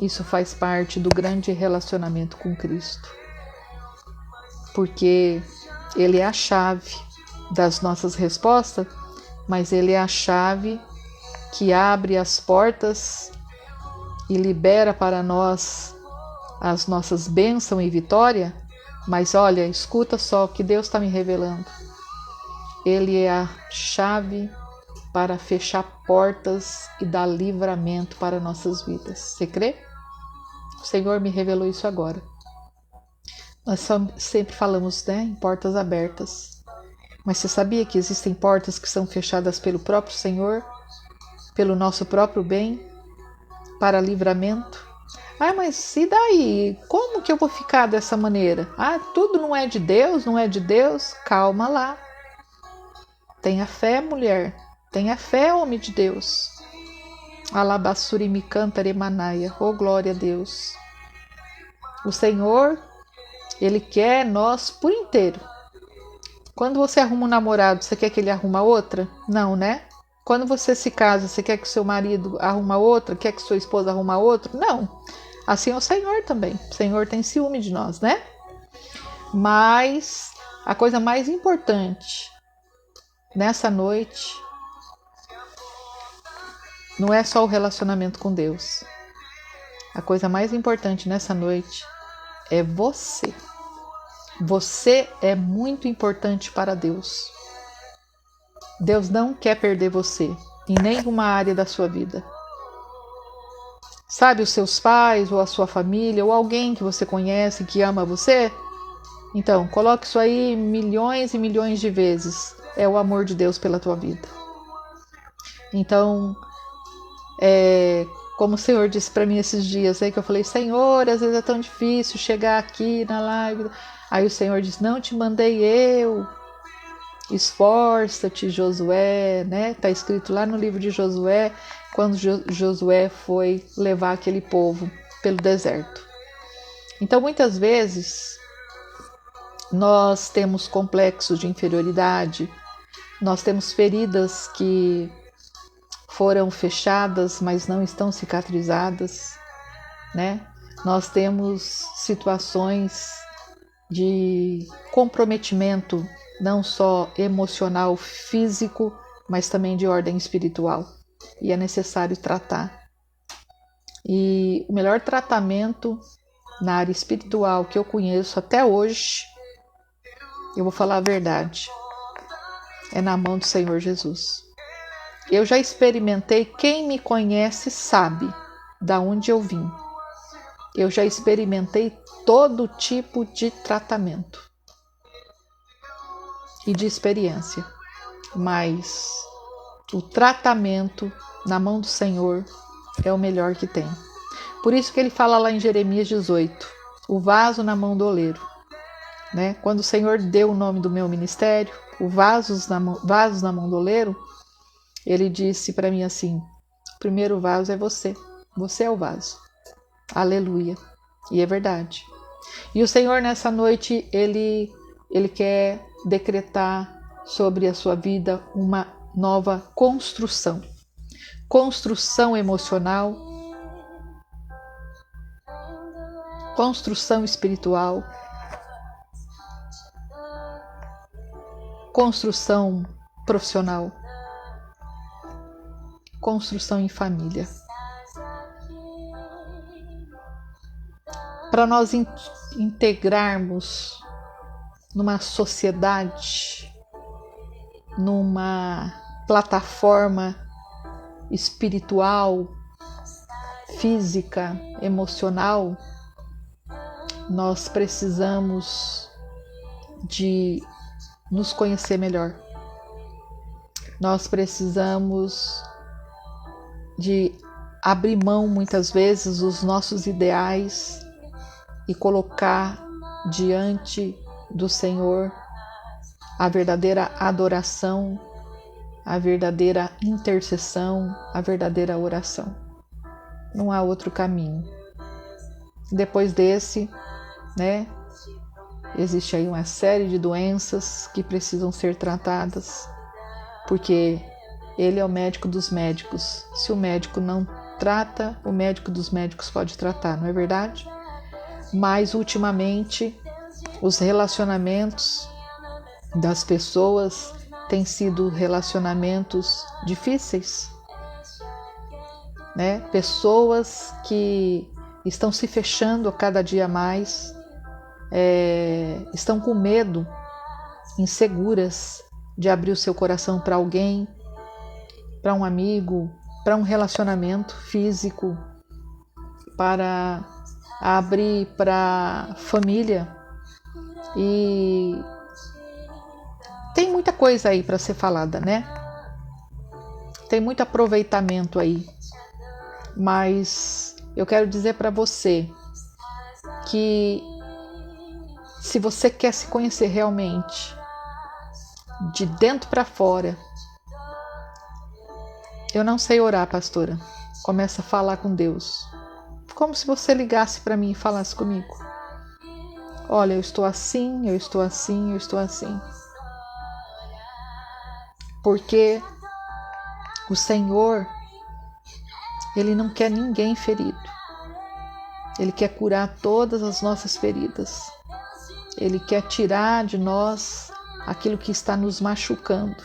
isso faz parte do grande relacionamento com Cristo. Porque Ele é a chave das nossas respostas, mas Ele é a chave que abre as portas e libera para nós as nossas bênçãos e vitória. Mas olha, escuta só o que Deus está me revelando. Ele é a chave para fechar portas e dar livramento para nossas vidas. Você crê? O Senhor me revelou isso agora. Nós sempre falamos, né, em portas abertas. Mas você sabia que existem portas que são fechadas pelo próprio Senhor, pelo nosso próprio bem, para livramento? Ah, mas e daí? Como que eu vou ficar dessa maneira? Ah, tudo não é de Deus, não é de Deus? Calma lá. Tenha fé, mulher. Tenha fé, homem de Deus. Alabassuri me canta remanaia. Oh, glória a Deus. O Senhor, Ele quer nós por inteiro. Quando você arruma um namorado, você quer que ele arruma outra? Não, né? Quando você se casa, você quer que seu marido arruma outra? Quer que sua esposa arruma outra? Não. Assim é o Senhor também. O Senhor tem ciúme de nós, né? Mas a coisa mais importante nessa noite não é só o relacionamento com Deus. A coisa mais importante nessa noite é você. Você é muito importante para Deus. Deus não quer perder você em nenhuma área da sua vida. Sabe, os seus pais, ou a sua família, ou alguém que você conhece que ama você? Então, coloque isso aí milhões e milhões de vezes. É o amor de Deus pela tua vida. Então, como o Senhor disse para mim esses dias, aí que eu falei, Senhor, às vezes é tão difícil chegar aqui na live. Aí o Senhor disse, não te mandei eu. Esforça-te, Josué, né? Está escrito lá no livro de Josué, quando Josué foi levar aquele povo pelo deserto. Então, muitas vezes, nós temos complexos de inferioridade, nós temos feridas que foram fechadas, mas não estão cicatrizadas, né? Nós temos situações de comprometimento, não só emocional, físico, mas também de ordem espiritual. E é necessário tratar. E o melhor tratamento na área espiritual que eu conheço até hoje, eu vou falar a verdade, é na mão do Senhor Jesus. Eu já experimentei, quem me conhece sabe da onde eu vim. Eu já experimentei todo tipo de tratamento e de experiência, mas o tratamento na mão do Senhor é o melhor que tem. Por isso que ele fala lá em Jeremias 18, o vaso na mão do oleiro, né? Quando o Senhor deu o nome do meu ministério, o vasos na mão do oleiro, ele disse para mim assim, o primeiro vaso é você é o vaso. Aleluia. E é verdade. E o Senhor nessa noite, Ele quer decretar sobre a sua vida uma nova construção. Construção emocional, construção espiritual, construção profissional, construção em família. Para nós integrarmos numa sociedade, numa plataforma espiritual, física, emocional, nós precisamos de nos conhecer melhor. Nós precisamos de abrir mão muitas vezes dos nossos ideais e colocar diante do Senhor a verdadeira adoração, a verdadeira intercessão, a verdadeira oração. Não há outro caminho. Depois desse, né, existe aí uma série de doenças que precisam ser tratadas, porque Ele é o médico dos médicos. Se o médico não trata, o médico dos médicos pode tratar, não é verdade? Mas ultimamente os relacionamentos das pessoas têm sido relacionamentos difíceis, né? Pessoas que estão se fechando a cada dia mais, estão com medo, inseguras de abrir o seu coração para alguém, para um amigo, para um relacionamento físico, para abrir para família. E tem muita coisa aí para ser falada, né? Tem muito aproveitamento aí. Mas eu quero dizer para você que se você quer se conhecer realmente, de dentro para fora, eu não sei orar, pastora. Começa a falar com Deus. Como se você ligasse para mim e falasse comigo. Olha, eu estou assim, eu estou assim, eu estou assim. Porque o Senhor, Ele não quer ninguém ferido. Ele quer curar todas as nossas feridas. Ele quer tirar de nós aquilo que está nos machucando.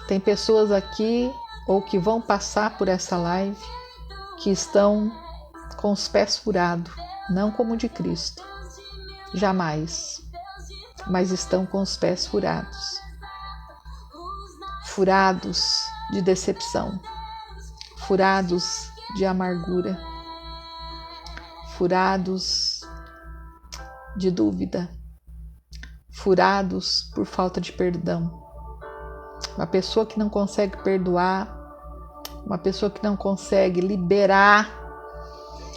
Tem pessoas aqui, ou que vão passar por essa live, que estão com os pés furados, não como o de Cristo, jamais, mas estão com os pés furados. Furados de decepção, furados de amargura, furados de dúvida, furados por falta de perdão. Uma pessoa que não consegue perdoar, uma pessoa que não consegue liberar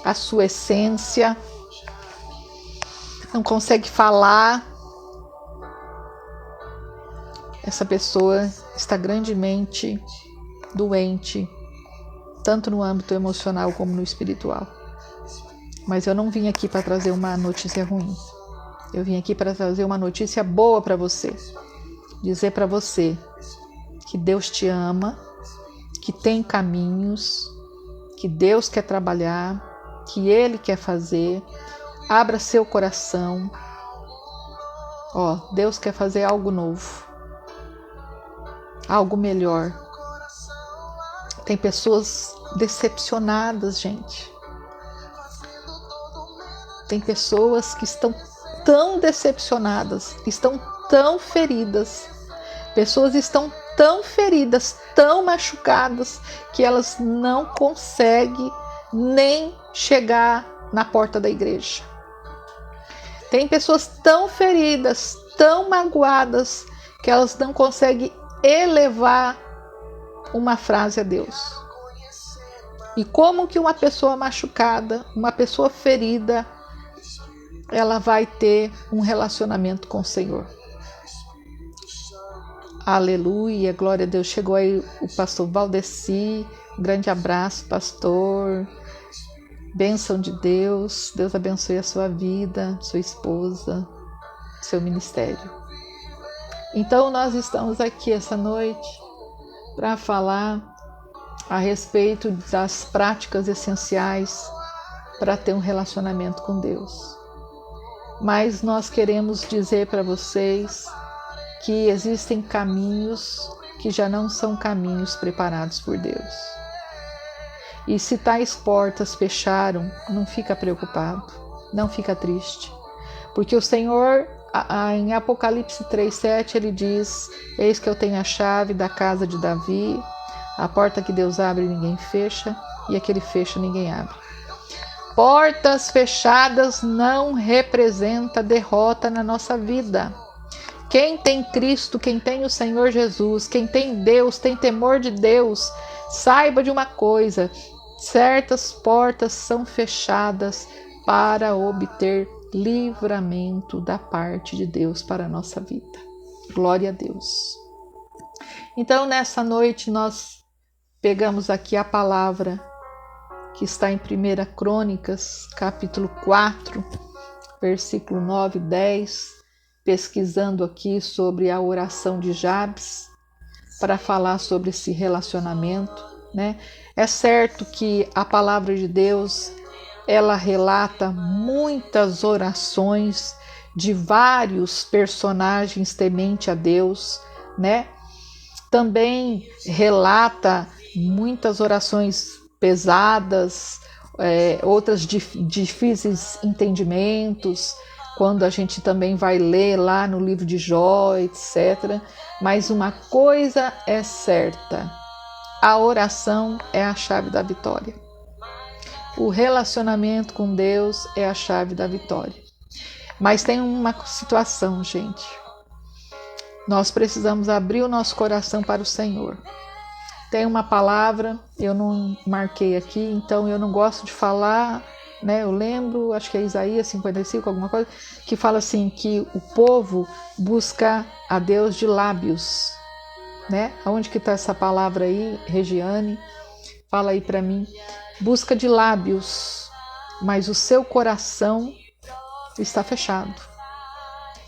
a sua essência, não consegue falar, essa pessoa está grandemente doente, tanto no âmbito emocional como no espiritual. Mas eu não vim aqui para trazer uma notícia ruim. Eu vim aqui para trazer uma notícia boa para você. Dizer para você que Deus te ama, que tem caminhos, que Deus quer trabalhar, que Ele quer fazer. Abra seu coração. Deus quer fazer algo novo, algo melhor. Tem pessoas decepcionadas, gente. Tem pessoas que estão tão decepcionadas, que estão tão feridas. Pessoas estão tão feridas, tão machucadas, que elas não conseguem nem chegar na porta da igreja. Tem pessoas tão feridas, tão magoadas, que elas não conseguem elevar uma frase a Deus. E como que uma pessoa machucada, uma pessoa ferida, ela vai ter um relacionamento com o Senhor? Aleluia, glória a Deus. Chegou aí o pastor Valdeci. Um grande abraço, pastor. Bênção de Deus. Deus abençoe a sua vida, sua esposa, seu ministério. Então nós estamos aqui essa noite para falar a respeito das práticas essenciais para ter um relacionamento com Deus. Mas nós queremos dizer para vocês que existem caminhos que já não são caminhos preparados por Deus. E se tais portas fecharam, não fica preocupado, não fica triste. Porque o Senhor, em Apocalipse 3:7, Ele diz: eis que eu tenho a chave da casa de Davi, a porta que Deus abre ninguém fecha, e a que Ele fecha ninguém abre. Portas fechadas não representa derrota na nossa vida. Quem tem Cristo, quem tem o Senhor Jesus, quem tem Deus, tem temor de Deus, saiba de uma coisa: certas portas são fechadas para obter livramento da parte de Deus para a nossa vida. Glória a Deus. Então, nessa noite, nós pegamos aqui a palavra que está em 1 Crônicas, capítulo 4, versículo 9 e 10, pesquisando aqui sobre a oração de Jabes, para falar sobre esse relacionamento, né? É certo que a palavra de Deus, ela relata muitas orações de vários personagens tementes a Deus, né? Também relata muitas orações pesadas, outras difíceis entendimentos, quando a gente também vai ler lá no livro de Jó, etc. Mas uma coisa é certa: a oração é a chave da vitória. O relacionamento com Deus é a chave da vitória. Mas tem uma situação, gente. Nós precisamos abrir o nosso coração para o Senhor. Tem uma palavra, eu não marquei aqui, então eu não gosto de falar, né? Eu lembro, acho que é Isaías 55, alguma coisa, que fala assim, que o povo busca a Deus de lábios, né? Aonde que está essa palavra aí, Regiane? Fala aí para mim. Busca de lábios, mas o seu coração está fechado.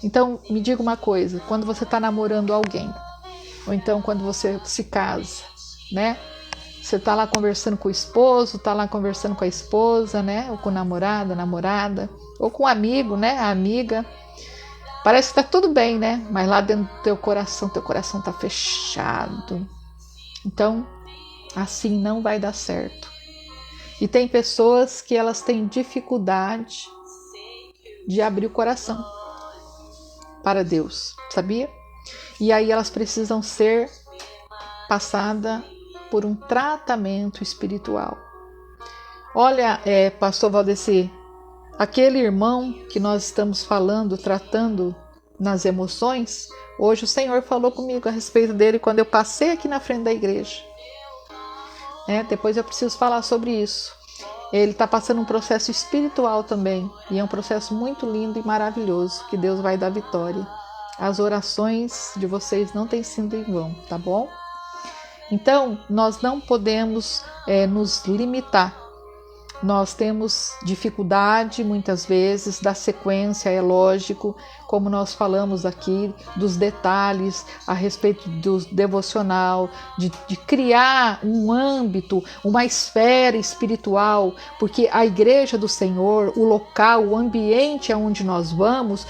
Então, me diga uma coisa, quando você está namorando alguém, ou então quando você se casa, né? Você está lá conversando com o esposo, está lá conversando com a esposa, né? Ou com o namorado, a namorada, ou com o amigo, né? A amiga. Parece que está tudo bem, né? Mas lá dentro do teu coração está fechado. Então, assim não vai dar certo. E tem pessoas que elas têm dificuldade de abrir o coração para Deus, sabia? E aí elas precisam ser passadas por um tratamento espiritual. Olha, pastor Valdeci, aquele irmão que nós estamos falando, tratando nas emoções, hoje o Senhor falou comigo a respeito dele quando eu passei aqui na frente da igreja. Depois eu preciso falar sobre isso. Ele está passando um processo espiritual também, e é um processo muito lindo e maravilhoso, que Deus vai dar vitória. As orações de vocês não têm sido em vão, tá bom? Então, nós não podemos nos limitar. Nós temos dificuldade, muitas vezes, da sequência, é lógico, como nós falamos aqui, dos detalhes a respeito do devocional, de criar um âmbito, uma esfera espiritual, porque a igreja do Senhor, o local, o ambiente onde nós vamos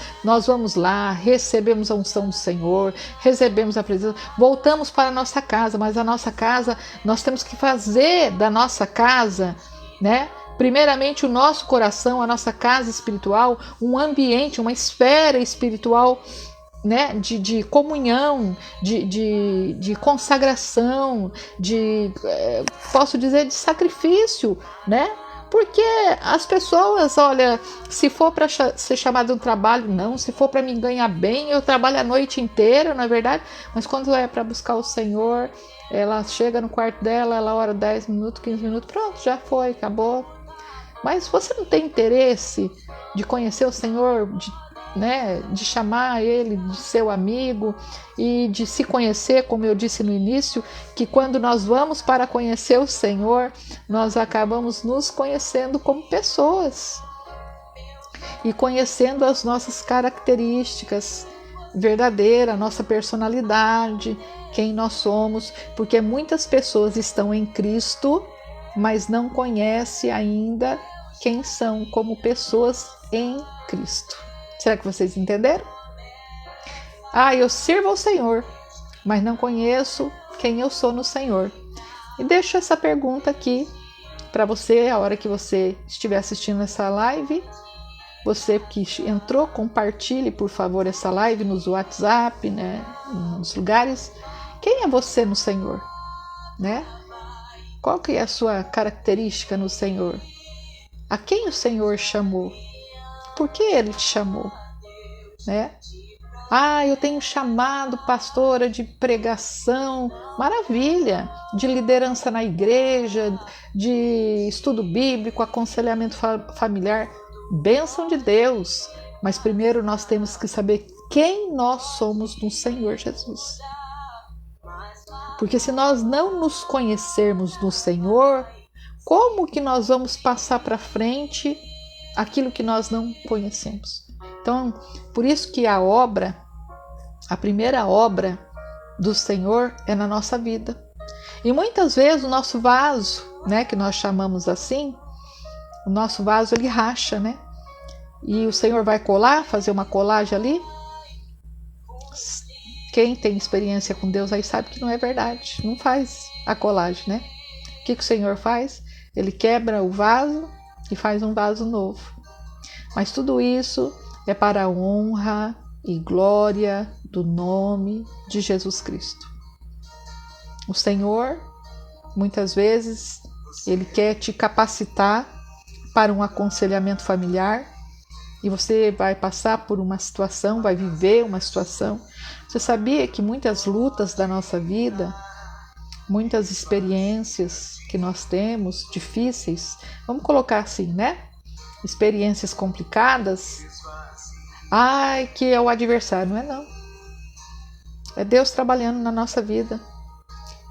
lá, recebemos a unção do Senhor, recebemos a presença, voltamos para a nossa casa, mas a nossa casa, nós temos que fazer da nossa casa, né? Primeiramente o nosso coração, a nossa casa espiritual, um ambiente, uma esfera espiritual, né, de comunhão, de consagração, posso dizer, de sacrifício, né? Porque as pessoas, olha, se for para ser chamado de um trabalho, não. Se for para me ganhar bem, eu trabalho a noite inteira, não é verdade? Mas quando é para buscar o Senhor, ela chega no quarto dela, ela ora 10 minutos, 15 minutos, pronto, já foi, acabou. Mas você não tem interesse de conhecer o Senhor, de chamar Ele de seu amigo e de se conhecer, como eu disse no início, que quando nós vamos para conhecer o Senhor, nós acabamos nos conhecendo como pessoas e conhecendo as nossas características verdadeiras, a nossa personalidade, quem nós somos, porque muitas pessoas estão em Cristo, mas não conhecem ainda quem são como pessoas em Cristo. Será que vocês entenderam? Eu sirvo ao Senhor, mas não conheço quem eu sou no Senhor. E deixo essa pergunta aqui para você, a hora que você estiver assistindo essa live. Você que entrou, compartilhe, por favor, essa live nos WhatsApp, né, nos lugares. Quem é você no Senhor? Né? Qual que é a sua característica no Senhor? A quem o Senhor chamou? Por que Ele te chamou? Né? Eu tenho chamado pastora de pregação, maravilha, de liderança na igreja, de estudo bíblico, aconselhamento familiar, bênção de Deus. Mas primeiro nós temos que saber quem nós somos no Senhor Jesus. Porque se nós não nos conhecermos no Senhor, como que nós vamos passar para frente aquilo que nós não conhecemos? Então, por isso que a primeira obra do Senhor é na nossa vida. E muitas vezes o nosso vaso, né, que nós chamamos assim, o nosso vaso ele racha, né? E o Senhor vai fazer uma colagem ali. Quem tem experiência com Deus aí sabe que não é verdade, não faz a colagem, né? O que o Senhor faz? Ele quebra o vaso e faz um vaso novo. Mas tudo isso é para a honra e glória do nome de Jesus Cristo. O Senhor, muitas vezes, Ele quer te capacitar para um aconselhamento familiar e você vai passar por uma situação, vai viver uma situação. Você sabia que muitas lutas da nossa vida, muitas experiências que nós temos, difíceis, vamos colocar assim, né? Experiências complicadas, que é o adversário, não é não. É Deus trabalhando na nossa vida,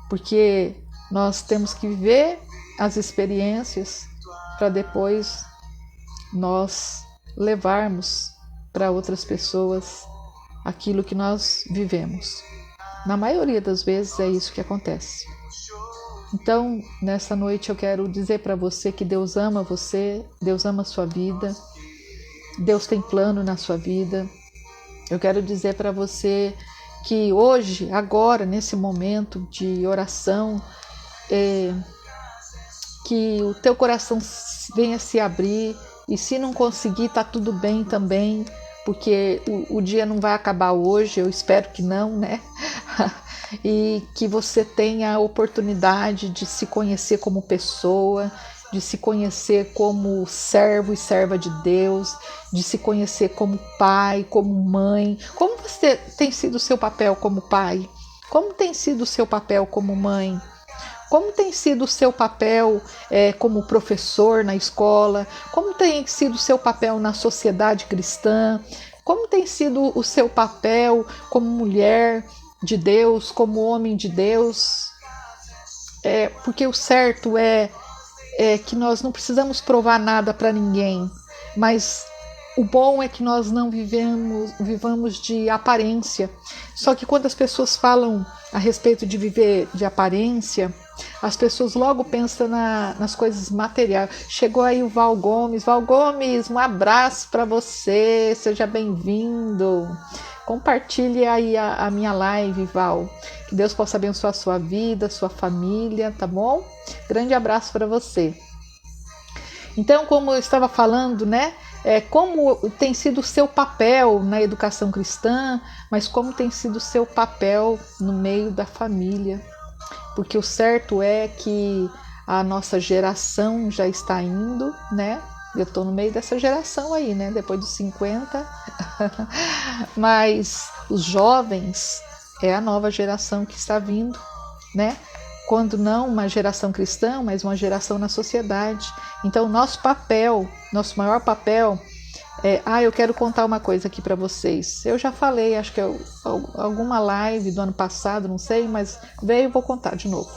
porque nós temos que viver as experiências para depois nós levarmos para outras pessoas aquilo que nós vivemos. Na maioria das vezes é isso que acontece. Então, nessa noite eu quero dizer para você que Deus ama você, Deus ama a sua vida, Deus tem plano na sua vida. Eu quero dizer para você que hoje, agora, nesse momento de oração, que o teu coração venha se abrir, e se não conseguir, tá tudo bem também, porque o dia não vai acabar hoje, eu espero que não, né? E que você tenha a oportunidade de se conhecer como pessoa, de se conhecer como servo e serva de Deus, de se conhecer como pai, como mãe. Como você tem sido o seu papel como pai? Como tem sido o seu papel como mãe? Como tem sido o seu papel como professor na escola? Como tem sido o seu papel na sociedade cristã? Como tem sido o seu papel como mulher de Deus, como homem de Deus? Porque o certo é que nós não precisamos provar nada para ninguém, mas o bom é que nós não vivamos de aparência. Só que quando as pessoas falam a respeito de viver de aparência, as pessoas logo pensam nas coisas materiais. Chegou aí o Val Gomes. Val Gomes, um abraço para você, seja bem-vindo. Compartilhe aí a minha live, Val. Que Deus possa abençoar a sua vida, sua família, tá bom? Grande abraço para você. Então, como eu estava falando, né? Como tem sido o seu papel na educação cristã, mas como tem sido o seu papel no meio da família. Porque o certo é que a nossa geração já está indo, né? Eu estou no meio dessa geração aí, né? Depois dos 50. Mas os jovens é a nova geração que está vindo, né? Quando não uma geração cristã, mas uma geração na sociedade. Então, nosso maior papel eu quero contar uma coisa aqui para vocês. Eu já falei, acho que alguma live do ano passado, não sei, mas veio e vou contar de novo.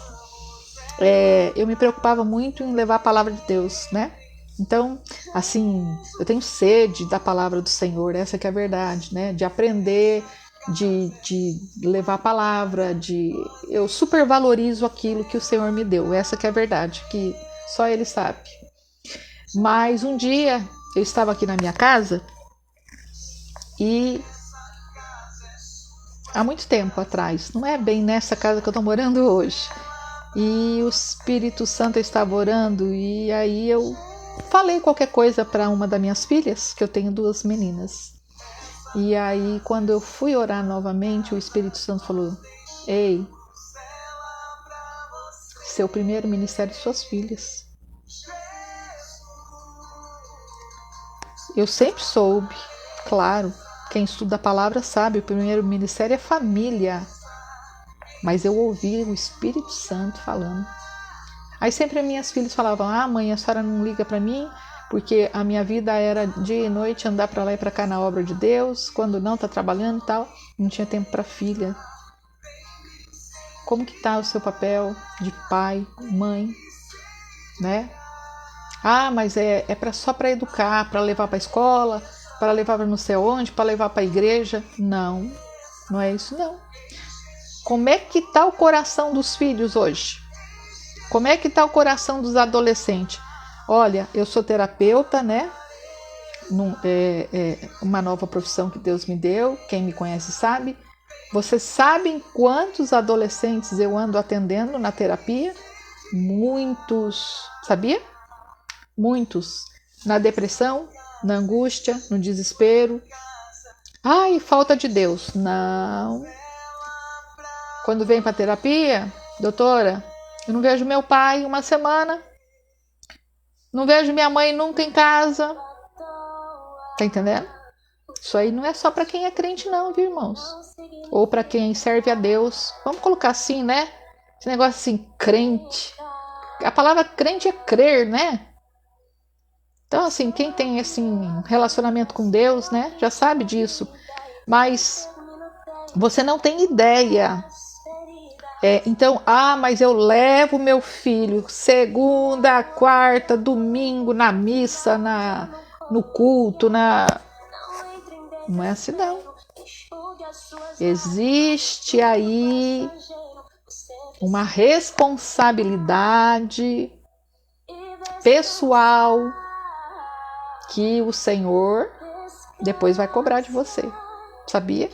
Eu me preocupava muito em levar a palavra de Deus, né? Então, assim, eu tenho sede da palavra do Senhor, essa que é a verdade, né? De aprender, de levar a palavra, eu supervalorizo aquilo que o Senhor me deu, essa que é a verdade, que só Ele sabe. Mas um dia eu estava aqui na minha casa e há muito tempo atrás, não é bem nessa casa que eu estou morando hoje, e o Espírito Santo estava orando e aí eu falei qualquer coisa para uma das minhas filhas, que eu tenho 2 meninas. E aí quando eu fui orar novamente, o Espírito Santo falou: ei, seu primeiro ministério é suas filhas. Eu sempre soube, claro, quem estuda a palavra sabe, o primeiro ministério é família. Mas eu ouvi o Espírito Santo falando. Aí sempre minhas filhas falavam: mãe, a senhora não liga para mim? Porque a minha vida era dia e noite andar para lá e para cá na obra de Deus, quando não tá trabalhando e tal, não tinha tempo para filha. Como que tá o seu papel de pai, mãe, né? Mas só para educar, para levar para a escola, para levar para não sei onde, para levar para a igreja. Não é isso não. Como é que está o coração dos filhos hoje? Como é que está o coração dos adolescentes? Olha, eu sou terapeuta, né? Uma nova profissão que Deus me deu, quem me conhece sabe. Vocês sabem quantos adolescentes eu ando atendendo na terapia? Muitos, sabia? Muitos na depressão, na angústia, no desespero. Ai, falta de Deus. Não. Quando vem para terapia, doutora, eu não vejo meu pai uma semana. Não vejo minha mãe nunca em casa. Tá entendendo? Isso aí não é só para quem é crente não, viu, irmãos? Ou para quem serve a Deus. Vamos colocar assim, né? Esse negócio assim, crente. A palavra crente é crer, né? Então, assim, quem tem assim, relacionamento com Deus, né? Já sabe disso. Mas você não tem ideia. Então, mas eu levo meu filho segunda, quarta, domingo na missa, no culto, Não é assim não. Existe aí uma responsabilidade pessoal que o Senhor depois vai cobrar de você. Sabia?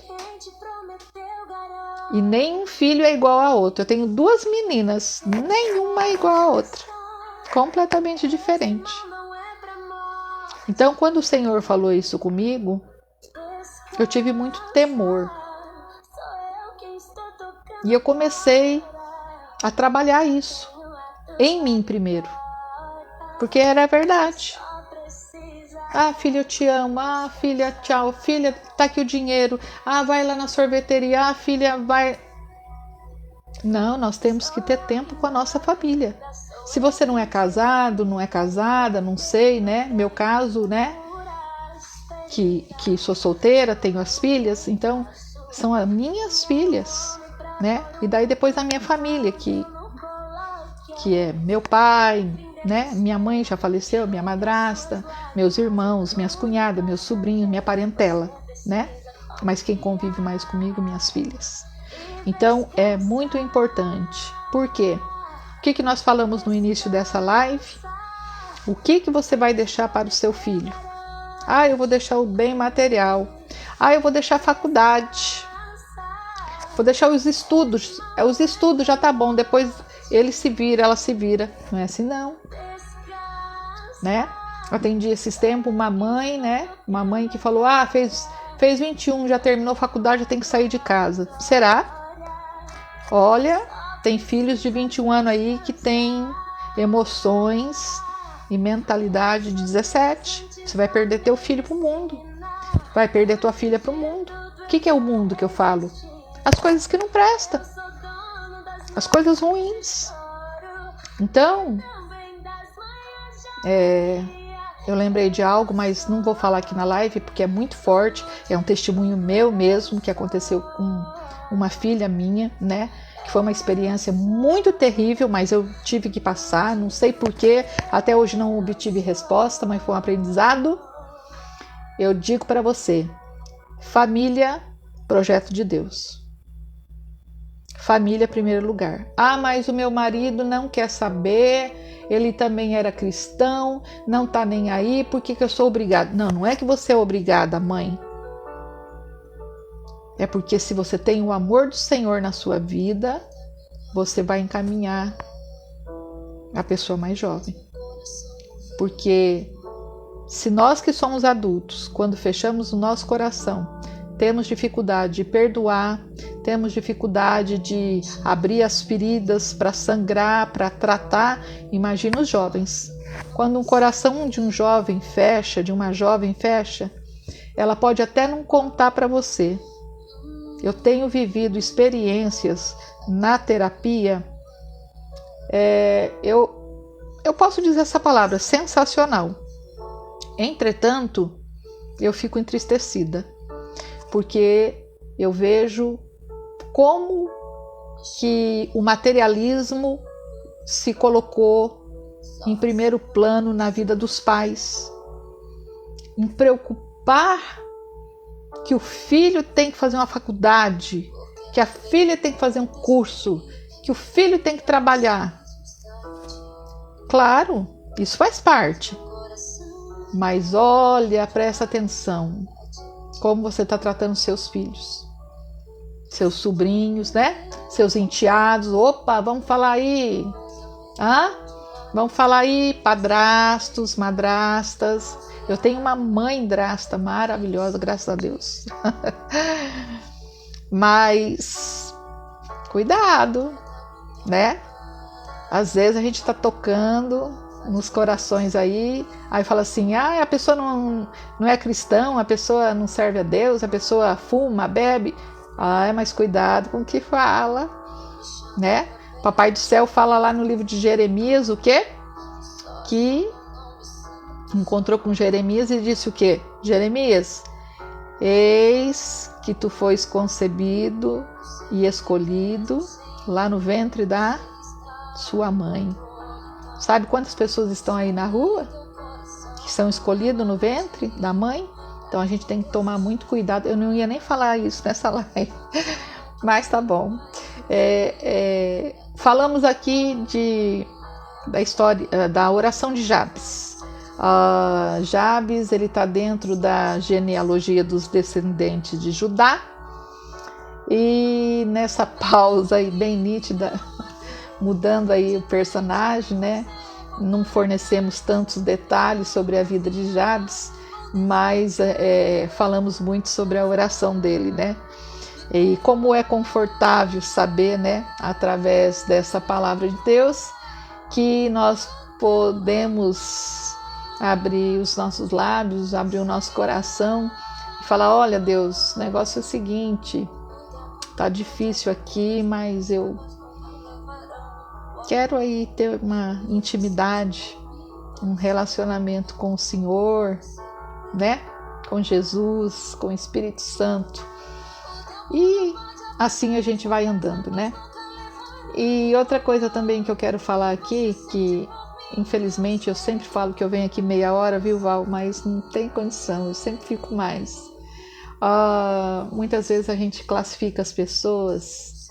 E nenhum filho é igual a outro. Eu tenho 2 meninas, nenhuma é igual a outra. Completamente diferente. Então, quando o Senhor falou isso comigo, eu tive muito temor. E eu comecei a trabalhar isso em mim primeiro. Porque era verdade. Filha, eu te amo. Filha, tchau. Filha, tá aqui o dinheiro. Vai lá na sorveteria. Filha, vai. Não, nós temos que ter tempo com a nossa família. Se você não é casado, não é casada, não sei, né? Meu caso, né? Que sou solteira, tenho as filhas. Então, são as minhas filhas, né? E daí depois a minha família, que é meu pai, né? Minha mãe já faleceu, minha madrasta, meus irmãos, minhas cunhadas, meus sobrinhos, minha parentela, né? Mas quem convive mais comigo, minhas filhas. Então, é muito importante. Por quê? O que nós falamos no início dessa live? O que você vai deixar para o seu filho? Eu vou deixar o bem material. Eu vou deixar a faculdade. Vou deixar os estudos. Os estudos já tá bom, depois ele se vira, ela se vira. Não é assim não. Né? Atendi esses tempos uma mãe, né? Uma mãe que falou, fez 21, já terminou a faculdade, já tem que sair de casa. Será? Olha, tem filhos de 21 anos aí que tem emoções e mentalidade de 17. Você vai perder teu filho pro mundo. Vai perder tua filha pro mundo. O que é o mundo que eu falo? As coisas que não prestam. As coisas ruins. Então, eu lembrei de algo, mas não vou falar aqui na live porque é muito forte. É um testemunho meu mesmo que aconteceu com uma filha minha, né? Que foi uma experiência muito terrível, mas eu tive que passar. Não sei porquê, até hoje não obtive resposta, mas foi um aprendizado. Eu digo para você, família, projeto de Deus. Família, primeiro lugar. Mas o meu marido não quer saber, ele também era cristão, não tá nem aí, por que eu sou obrigada? Não é que você é obrigada, mãe. É porque se você tem o amor do Senhor na sua vida, você vai encaminhar a pessoa mais jovem. Porque se nós que somos adultos, quando fechamos o nosso coração, temos dificuldade de perdoar, temos dificuldade de abrir as feridas para sangrar, para tratar, imagina os jovens. Quando um coração de um jovem fecha, de uma jovem fecha, ela pode até não contar para você. Eu tenho vivido experiências na terapia, eu posso dizer essa palavra, sensacional. Entretanto, eu fico entristecida, porque eu vejo como que o materialismo se colocou em primeiro plano na vida dos pais, em preocupar que o filho tem que fazer uma faculdade, que a filha tem que fazer um curso, que o filho tem que trabalhar. Claro, isso faz parte. Mas olha, presta atenção, como você está tratando seus filhos, seus sobrinhos, né? Seus enteados. Opa, vamos falar aí. Vamos falar aí, padrastos, madrastas. Eu tenho uma mãe drasta maravilhosa, graças a Deus. Mas cuidado, né? Às vezes a gente está tocando nos corações aí fala assim, a pessoa não é cristão, a pessoa não serve a Deus, a pessoa fuma, bebe. Mas cuidado com o que fala, né? Papai do céu fala lá no livro de Jeremias o quê? Que encontrou com Jeremias e disse o quê? Jeremias, eis que tu fois concebido e escolhido lá no ventre da sua mãe. Sabe quantas pessoas estão aí na rua que são escolhidas no ventre da mãe? Então a gente tem que tomar muito cuidado. Eu não ia nem falar isso nessa live, mas tá bom. Falamos aqui da história da oração de Jabes. Jabes, ele está dentro da genealogia dos descendentes de Judá. E nessa pausa aí bem nítida, mudando aí o personagem, né? Não fornecemos tantos detalhes sobre a vida de Jabes, mas falamos muito sobre a oração dele, né? E como é confortável saber, né, através dessa palavra de Deus, que nós podemos abrir os nossos lábios, abrir o nosso coração e falar, olha Deus, o negócio é o seguinte, tá difícil aqui, mas eu quero aí ter uma intimidade, um relacionamento com o Senhor, né? Com Jesus, com o Espírito Santo. E assim a gente vai andando, né? E outra coisa também que eu quero falar aqui, que infelizmente eu sempre falo que eu venho aqui meia hora, viu, Val? Mas não tem condição, eu sempre fico mais. Muitas vezes a gente classifica as pessoas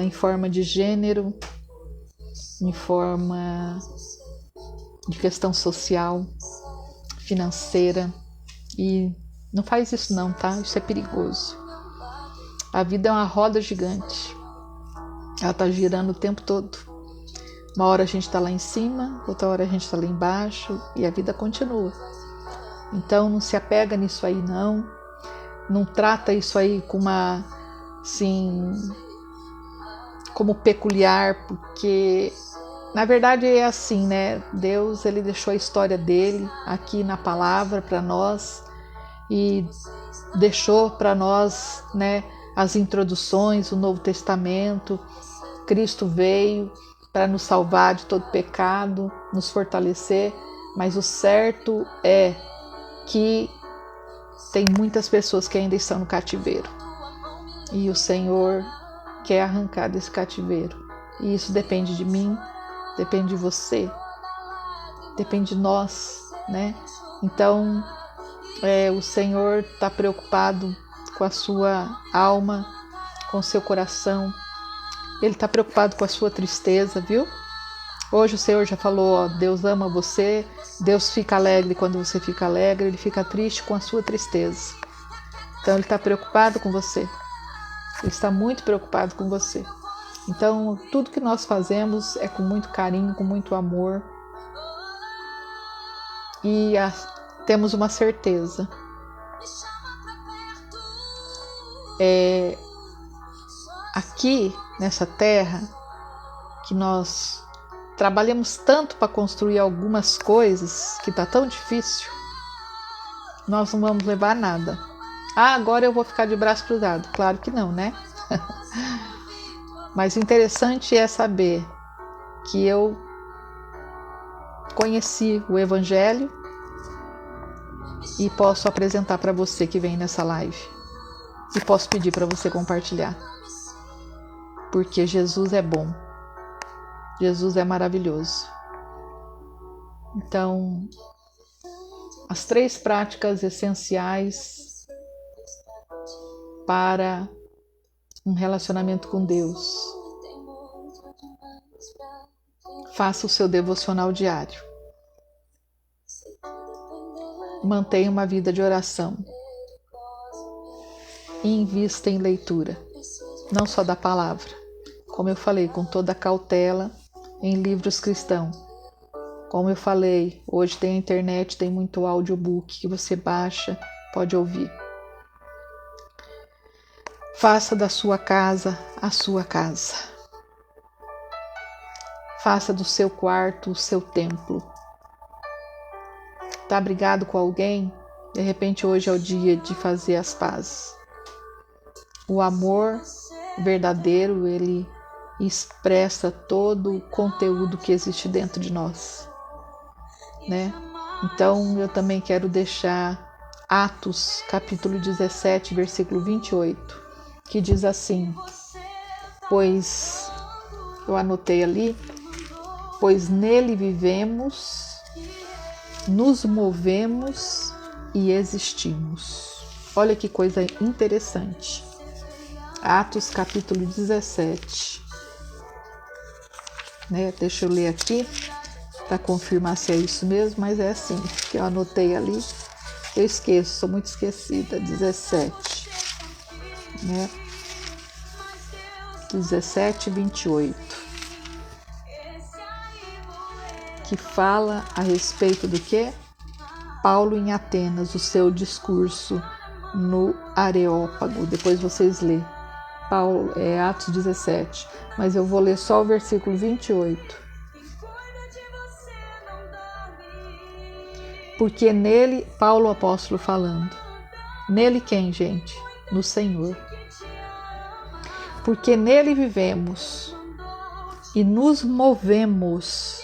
em forma de gênero, em forma de questão social, financeira, e não faz isso não, tá? Isso é perigoso. A vida é uma roda gigante, ela tá girando o tempo todo. Uma hora a gente tá lá em cima, outra hora a gente tá lá embaixo, e a vida continua. Então não se apega nisso aí não trata isso aí com como peculiar, porque na verdade é assim, né? Deus, ele deixou a história dele aqui na palavra para nós e deixou para nós, né, as introduções, o Novo Testamento. Cristo veio para nos salvar de todo pecado, nos fortalecer, mas o certo é que tem muitas pessoas que ainda estão no cativeiro e o Senhor quer arrancar desse cativeiro, e isso depende de mim, depende de você, depende de nós, né? Então o Senhor está preocupado com a sua alma, com o seu coração. Ele está preocupado com a sua tristeza, viu? Hoje o Senhor já falou, Deus ama você, Deus fica alegre quando você fica alegre, Ele fica triste com a sua tristeza. Então Ele está preocupado com você, Ele está muito preocupado com você. Então tudo que nós fazemos é com muito carinho, com muito amor. E temos uma certeza. Aqui nessa terra, que nós trabalhamos tanto para construir algumas coisas, que está tão difícil, nós não vamos levar nada. Agora eu vou ficar de braço cruzado. Claro que não, né? Mas o interessante é saber que eu conheci o Evangelho e posso apresentar para você que vem nessa live. E posso pedir para você compartilhar. Porque Jesus é bom. Jesus é maravilhoso. Então, as 3 práticas essenciais para um relacionamento com Deus. Faça o seu devocional diário. Mantenha uma vida de oração. E invista em leitura. Não só da palavra. Como eu falei, com toda a cautela, em livros cristãos, Como eu falei, hoje tem a internet, tem muito audiobook que você baixa, pode ouvir. Faça da sua casa a sua casa. Faça do seu quarto o seu templo. Tá brigado com alguém? De repente hoje é o dia de fazer as pazes. O amor verdadeiro, ele expressa todo o conteúdo que existe dentro de nós, né? Então eu também quero deixar Atos capítulo 17, versículo 28, que diz assim, pois, eu anotei ali, pois nele vivemos, nos movemos e existimos. Olha que coisa interessante. Atos capítulo 17. Né? Deixa eu ler aqui para confirmar se é isso mesmo, mas é assim, que eu anotei ali. Eu esqueço, sou muito esquecida. 17. Né? 17, 28. Que fala a respeito do quê? Paulo em Atenas, o seu discurso no Areópago. Depois vocês lêem. Paulo, Atos 17, mas eu vou ler só o versículo 28. Porque nele, Paulo apóstolo falando, nele quem, gente? No Senhor. Porque nele vivemos e nos movemos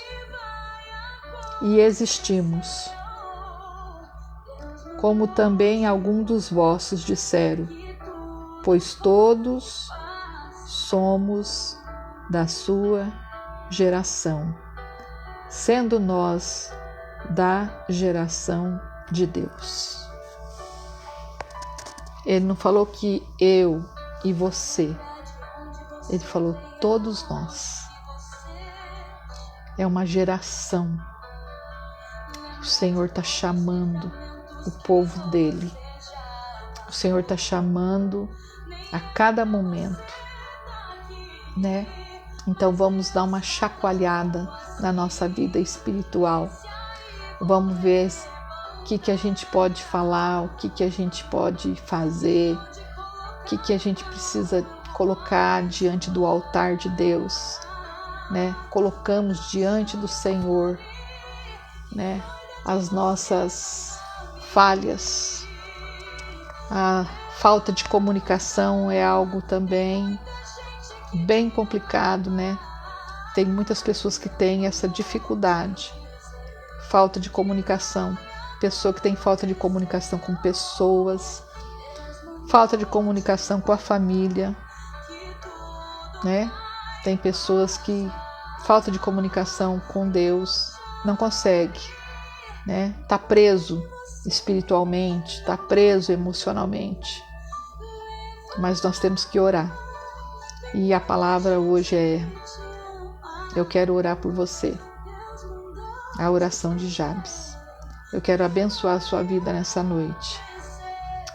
e existimos, como também alguns dos vossos disseram, pois todos somos da sua geração, sendo nós da geração de Deus. Ele não falou que eu e você, ele falou todos nós. É uma geração. O Senhor está chamando o povo dele. O Senhor está chamando a cada momento, né? Então vamos dar uma chacoalhada na nossa vida espiritual. Vamos ver o que a gente pode falar, o que a gente pode fazer, o que a gente precisa colocar diante do altar de Deus, né? Colocamos diante do Senhor, né? As nossas falhas. A falta de comunicação é algo também bem complicado, né? Tem muitas pessoas que têm essa dificuldade. Falta de comunicação. Pessoa que tem falta de comunicação com pessoas. Falta de comunicação com a família, né? Tem pessoas que falta de comunicação com Deus, não consegue, né? Tá preso espiritualmente, tá preso emocionalmente. Mas nós temos que orar. E a palavra hoje é: eu quero orar por você. A oração de Jabes. Eu quero abençoar a sua vida nessa noite.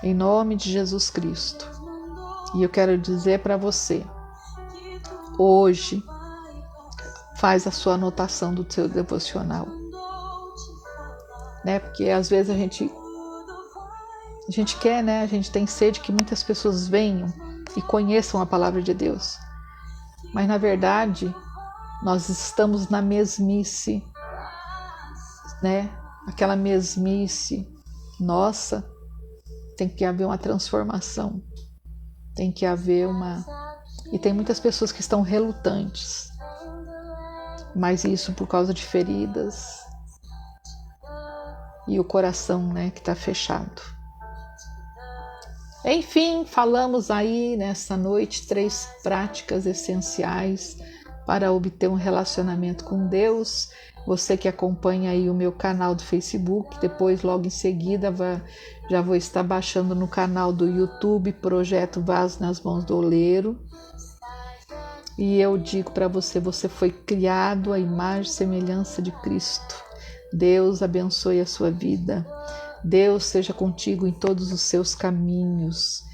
Em nome de Jesus Cristo. E eu quero dizer para você, hoje, faz a sua anotação do seu devocional. Né? Porque às vezes a gente quer, né? A gente tem sede que muitas pessoas venham e conheçam a palavra de Deus. Mas na verdade, nós estamos na mesmice, né? Aquela mesmice. Nossa, tem que haver uma transformação. Tem que haver uma... E tem muitas pessoas que estão relutantes. Mas isso por causa de feridas. E o coração, né, que está fechado. Enfim, falamos aí nessa noite 3 práticas essenciais para obter um relacionamento com Deus. Você que acompanha aí o meu canal do Facebook, depois logo em seguida já vou estar baixando no canal do YouTube, Projeto Vaso nas Mãos do Oleiro. E eu digo para você, você foi criado à imagem e semelhança de Cristo. Deus abençoe a sua vida. Deus seja contigo em todos os seus caminhos.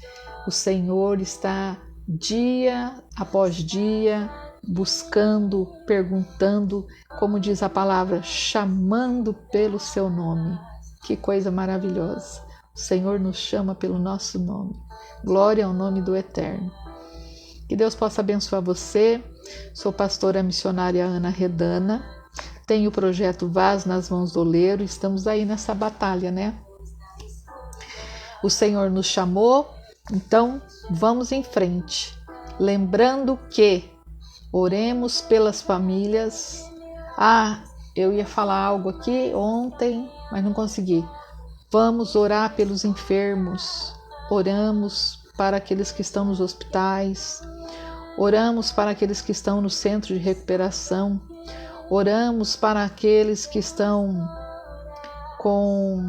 O Senhor está dia após dia buscando, perguntando, como diz a palavra, chamando pelo seu nome. Que coisa maravilhosa! O Senhor nos chama pelo nosso nome. Glória ao nome do Eterno. Que Deus possa abençoar você. Sou pastora missionária Ana Redana. Tenho o projeto Vaz nas Mãos do Oleiro. Estamos aí nessa batalha, né? O Senhor nos chamou, então vamos em frente. Lembrando que oremos pelas famílias. Eu ia falar algo aqui ontem, mas não consegui. Vamos orar pelos enfermos. Oramos para aqueles que estão nos hospitais. Oramos para aqueles que estão no centro de recuperação. Oramos para aqueles que estão com...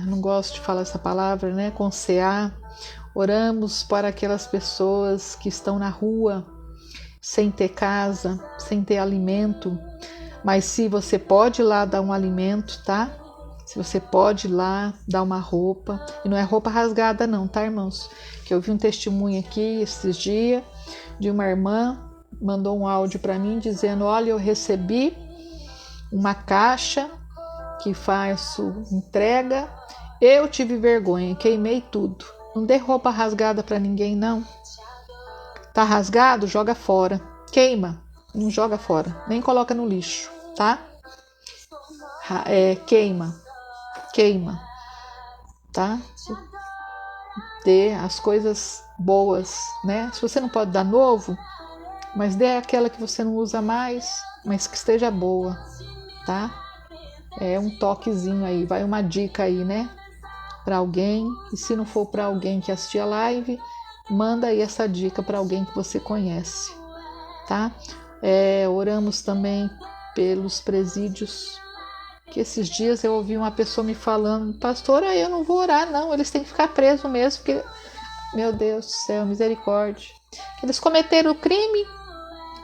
não gosto de falar essa palavra, né? Com CA. Oramos para aquelas pessoas que estão na rua, sem ter casa, sem ter alimento. Mas se você pode ir lá dar um alimento, tá? Se você pode ir lá dar uma roupa. E não é roupa rasgada não, tá, irmãos? Que eu vi um testemunho aqui esses dias de uma irmã, mandou um áudio para mim dizendo: olha, eu recebi uma caixa que faço entrega, eu tive vergonha, queimei tudo. Não dê roupa rasgada para ninguém, não. Tá rasgado? Joga fora. Queima, não joga fora. Nem coloca no lixo, tá? Queima, tá? Dê as coisas boas, né? Se você não pode dar novo, mas dê aquela que você não usa mais, mas que esteja boa, tá? É um toquezinho aí, vai uma dica aí, né? Para alguém. E se não for para alguém que assistir a live, manda aí essa dica para alguém que você conhece, tá? Oramos também pelos presídios, que esses dias eu ouvi uma pessoa me falando: pastora, eu não vou orar não, eles têm que ficar presos mesmo, porque, meu Deus do céu, misericórdia. Eles cometeram o crime,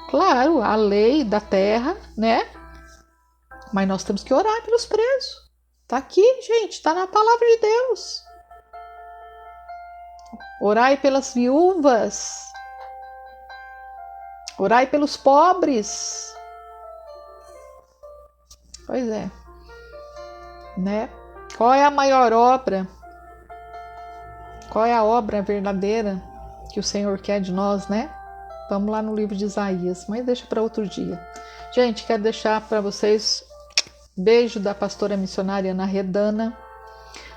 claro, a lei da terra, né? Mas nós temos que orar pelos presos. Tá aqui, gente, tá na palavra de Deus. Orai pelas viúvas. Orai pelos pobres. Pois é. Né? Qual é a maior obra? Qual é a obra verdadeira que o Senhor quer de nós, né? Vamos lá no livro de Isaías, mas deixa para outro dia. Gente, quero deixar para vocês beijo da pastora missionária Ana Redana.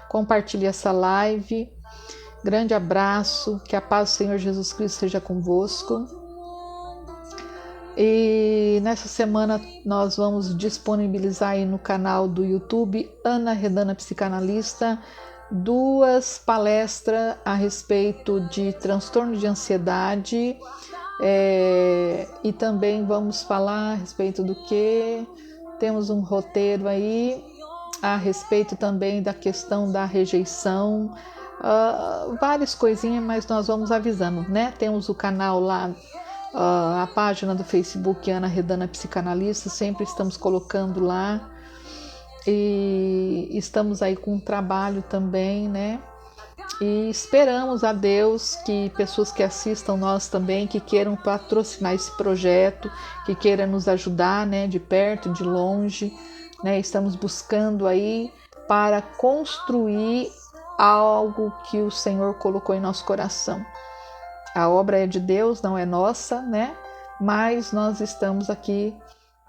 Compartilhe essa live. Grande abraço. Que a paz do Senhor Jesus Cristo seja convosco. E nessa semana nós vamos disponibilizar aí no canal do YouTube Ana Redana Psicanalista 2 palestras a respeito de transtorno de ansiedade. E também vamos falar a respeito do que... Temos um roteiro aí a respeito também da questão da rejeição, várias coisinhas, mas nós vamos avisando, né? Temos o canal lá, a página do Facebook Ana Redana Psicanalista, sempre estamos colocando lá, e estamos aí com um trabalho também, né? E esperamos a Deus que pessoas que assistam nós também, que queiram patrocinar esse projeto, que queiram nos ajudar, né, de perto, de longe, né? Estamos buscando aí para construir algo que o Senhor colocou em nosso coração. A obra é de Deus, não é nossa, né? Mas nós estamos aqui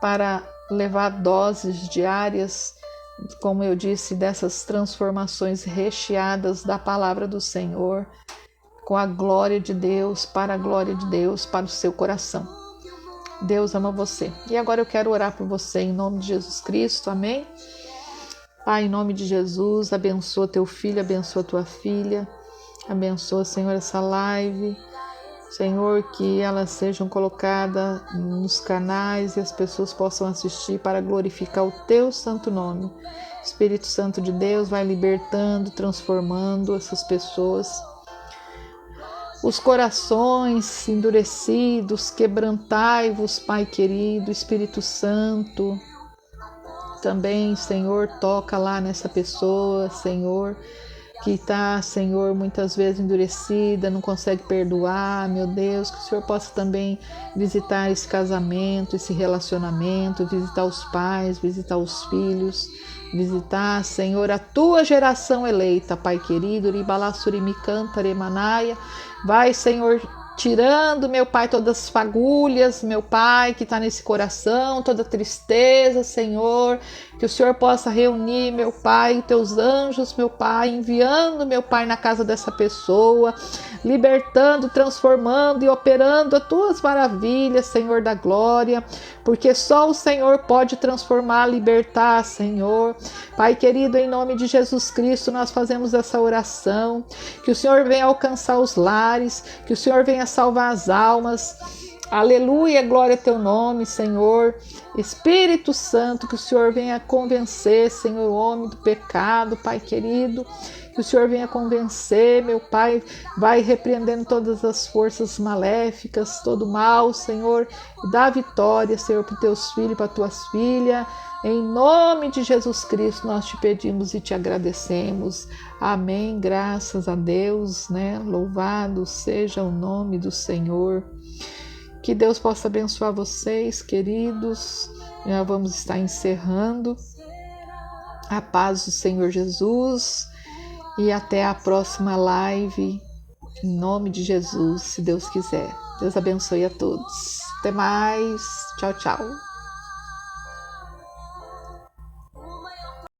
para levar doses diárias, como eu disse, dessas transformações recheadas da palavra do Senhor, com a glória de Deus, para a glória de Deus, para o seu coração. Deus ama você. E agora eu quero orar por você em nome de Jesus Cristo, amém? Pai, em nome de Jesus, abençoa teu filho, abençoa tua filha, abençoa, Senhor, essa live, Senhor, que elas sejam colocadas nos canais e as pessoas possam assistir para glorificar o teu santo nome. Espírito Santo de Deus vai libertando, transformando essas pessoas. Os corações endurecidos, quebrantai-vos, Pai querido, Espírito Santo. Também, Senhor, toca lá nessa pessoa, Senhor. que está, Senhor, muitas vezes endurecida, não consegue perdoar, meu Deus, que o Senhor possa também visitar esse casamento, esse relacionamento, visitar os pais, visitar os filhos, visitar, Senhor, a tua geração eleita, Pai querido, Ribalassurimicanta, Remanaia, vai, Senhor, tirando, meu Pai, todas as fagulhas, meu Pai, que está nesse coração, toda tristeza, Senhor, que o Senhor possa reunir, meu Pai, teus anjos, meu Pai, enviando, meu Pai, na casa dessa pessoa, libertando, transformando e operando as tuas maravilhas, Senhor da glória, porque só o Senhor pode transformar, libertar, Senhor. Pai querido, em nome de Jesus Cristo, nós fazemos essa oração, que o Senhor venha alcançar os lares, que o Senhor venha salvar as almas. Aleluia, glória a teu nome, Senhor. Espírito Santo, que o Senhor venha convencer, Senhor, o homem do pecado, Pai querido, que o Senhor venha convencer, meu Pai, vai repreendendo todas as forças maléficas, todo mal, Senhor, e dá vitória, Senhor, para os teus filhos, para as tuas filhas. Em nome de Jesus Cristo, nós te pedimos e te agradecemos. Amém, graças a Deus, né? Louvado seja o nome do Senhor. Que Deus possa abençoar vocês, queridos. Já vamos estar encerrando. A paz do Senhor Jesus. E até a próxima live. Em nome de Jesus, se Deus quiser. Deus abençoe a todos. Até mais. Tchau, tchau.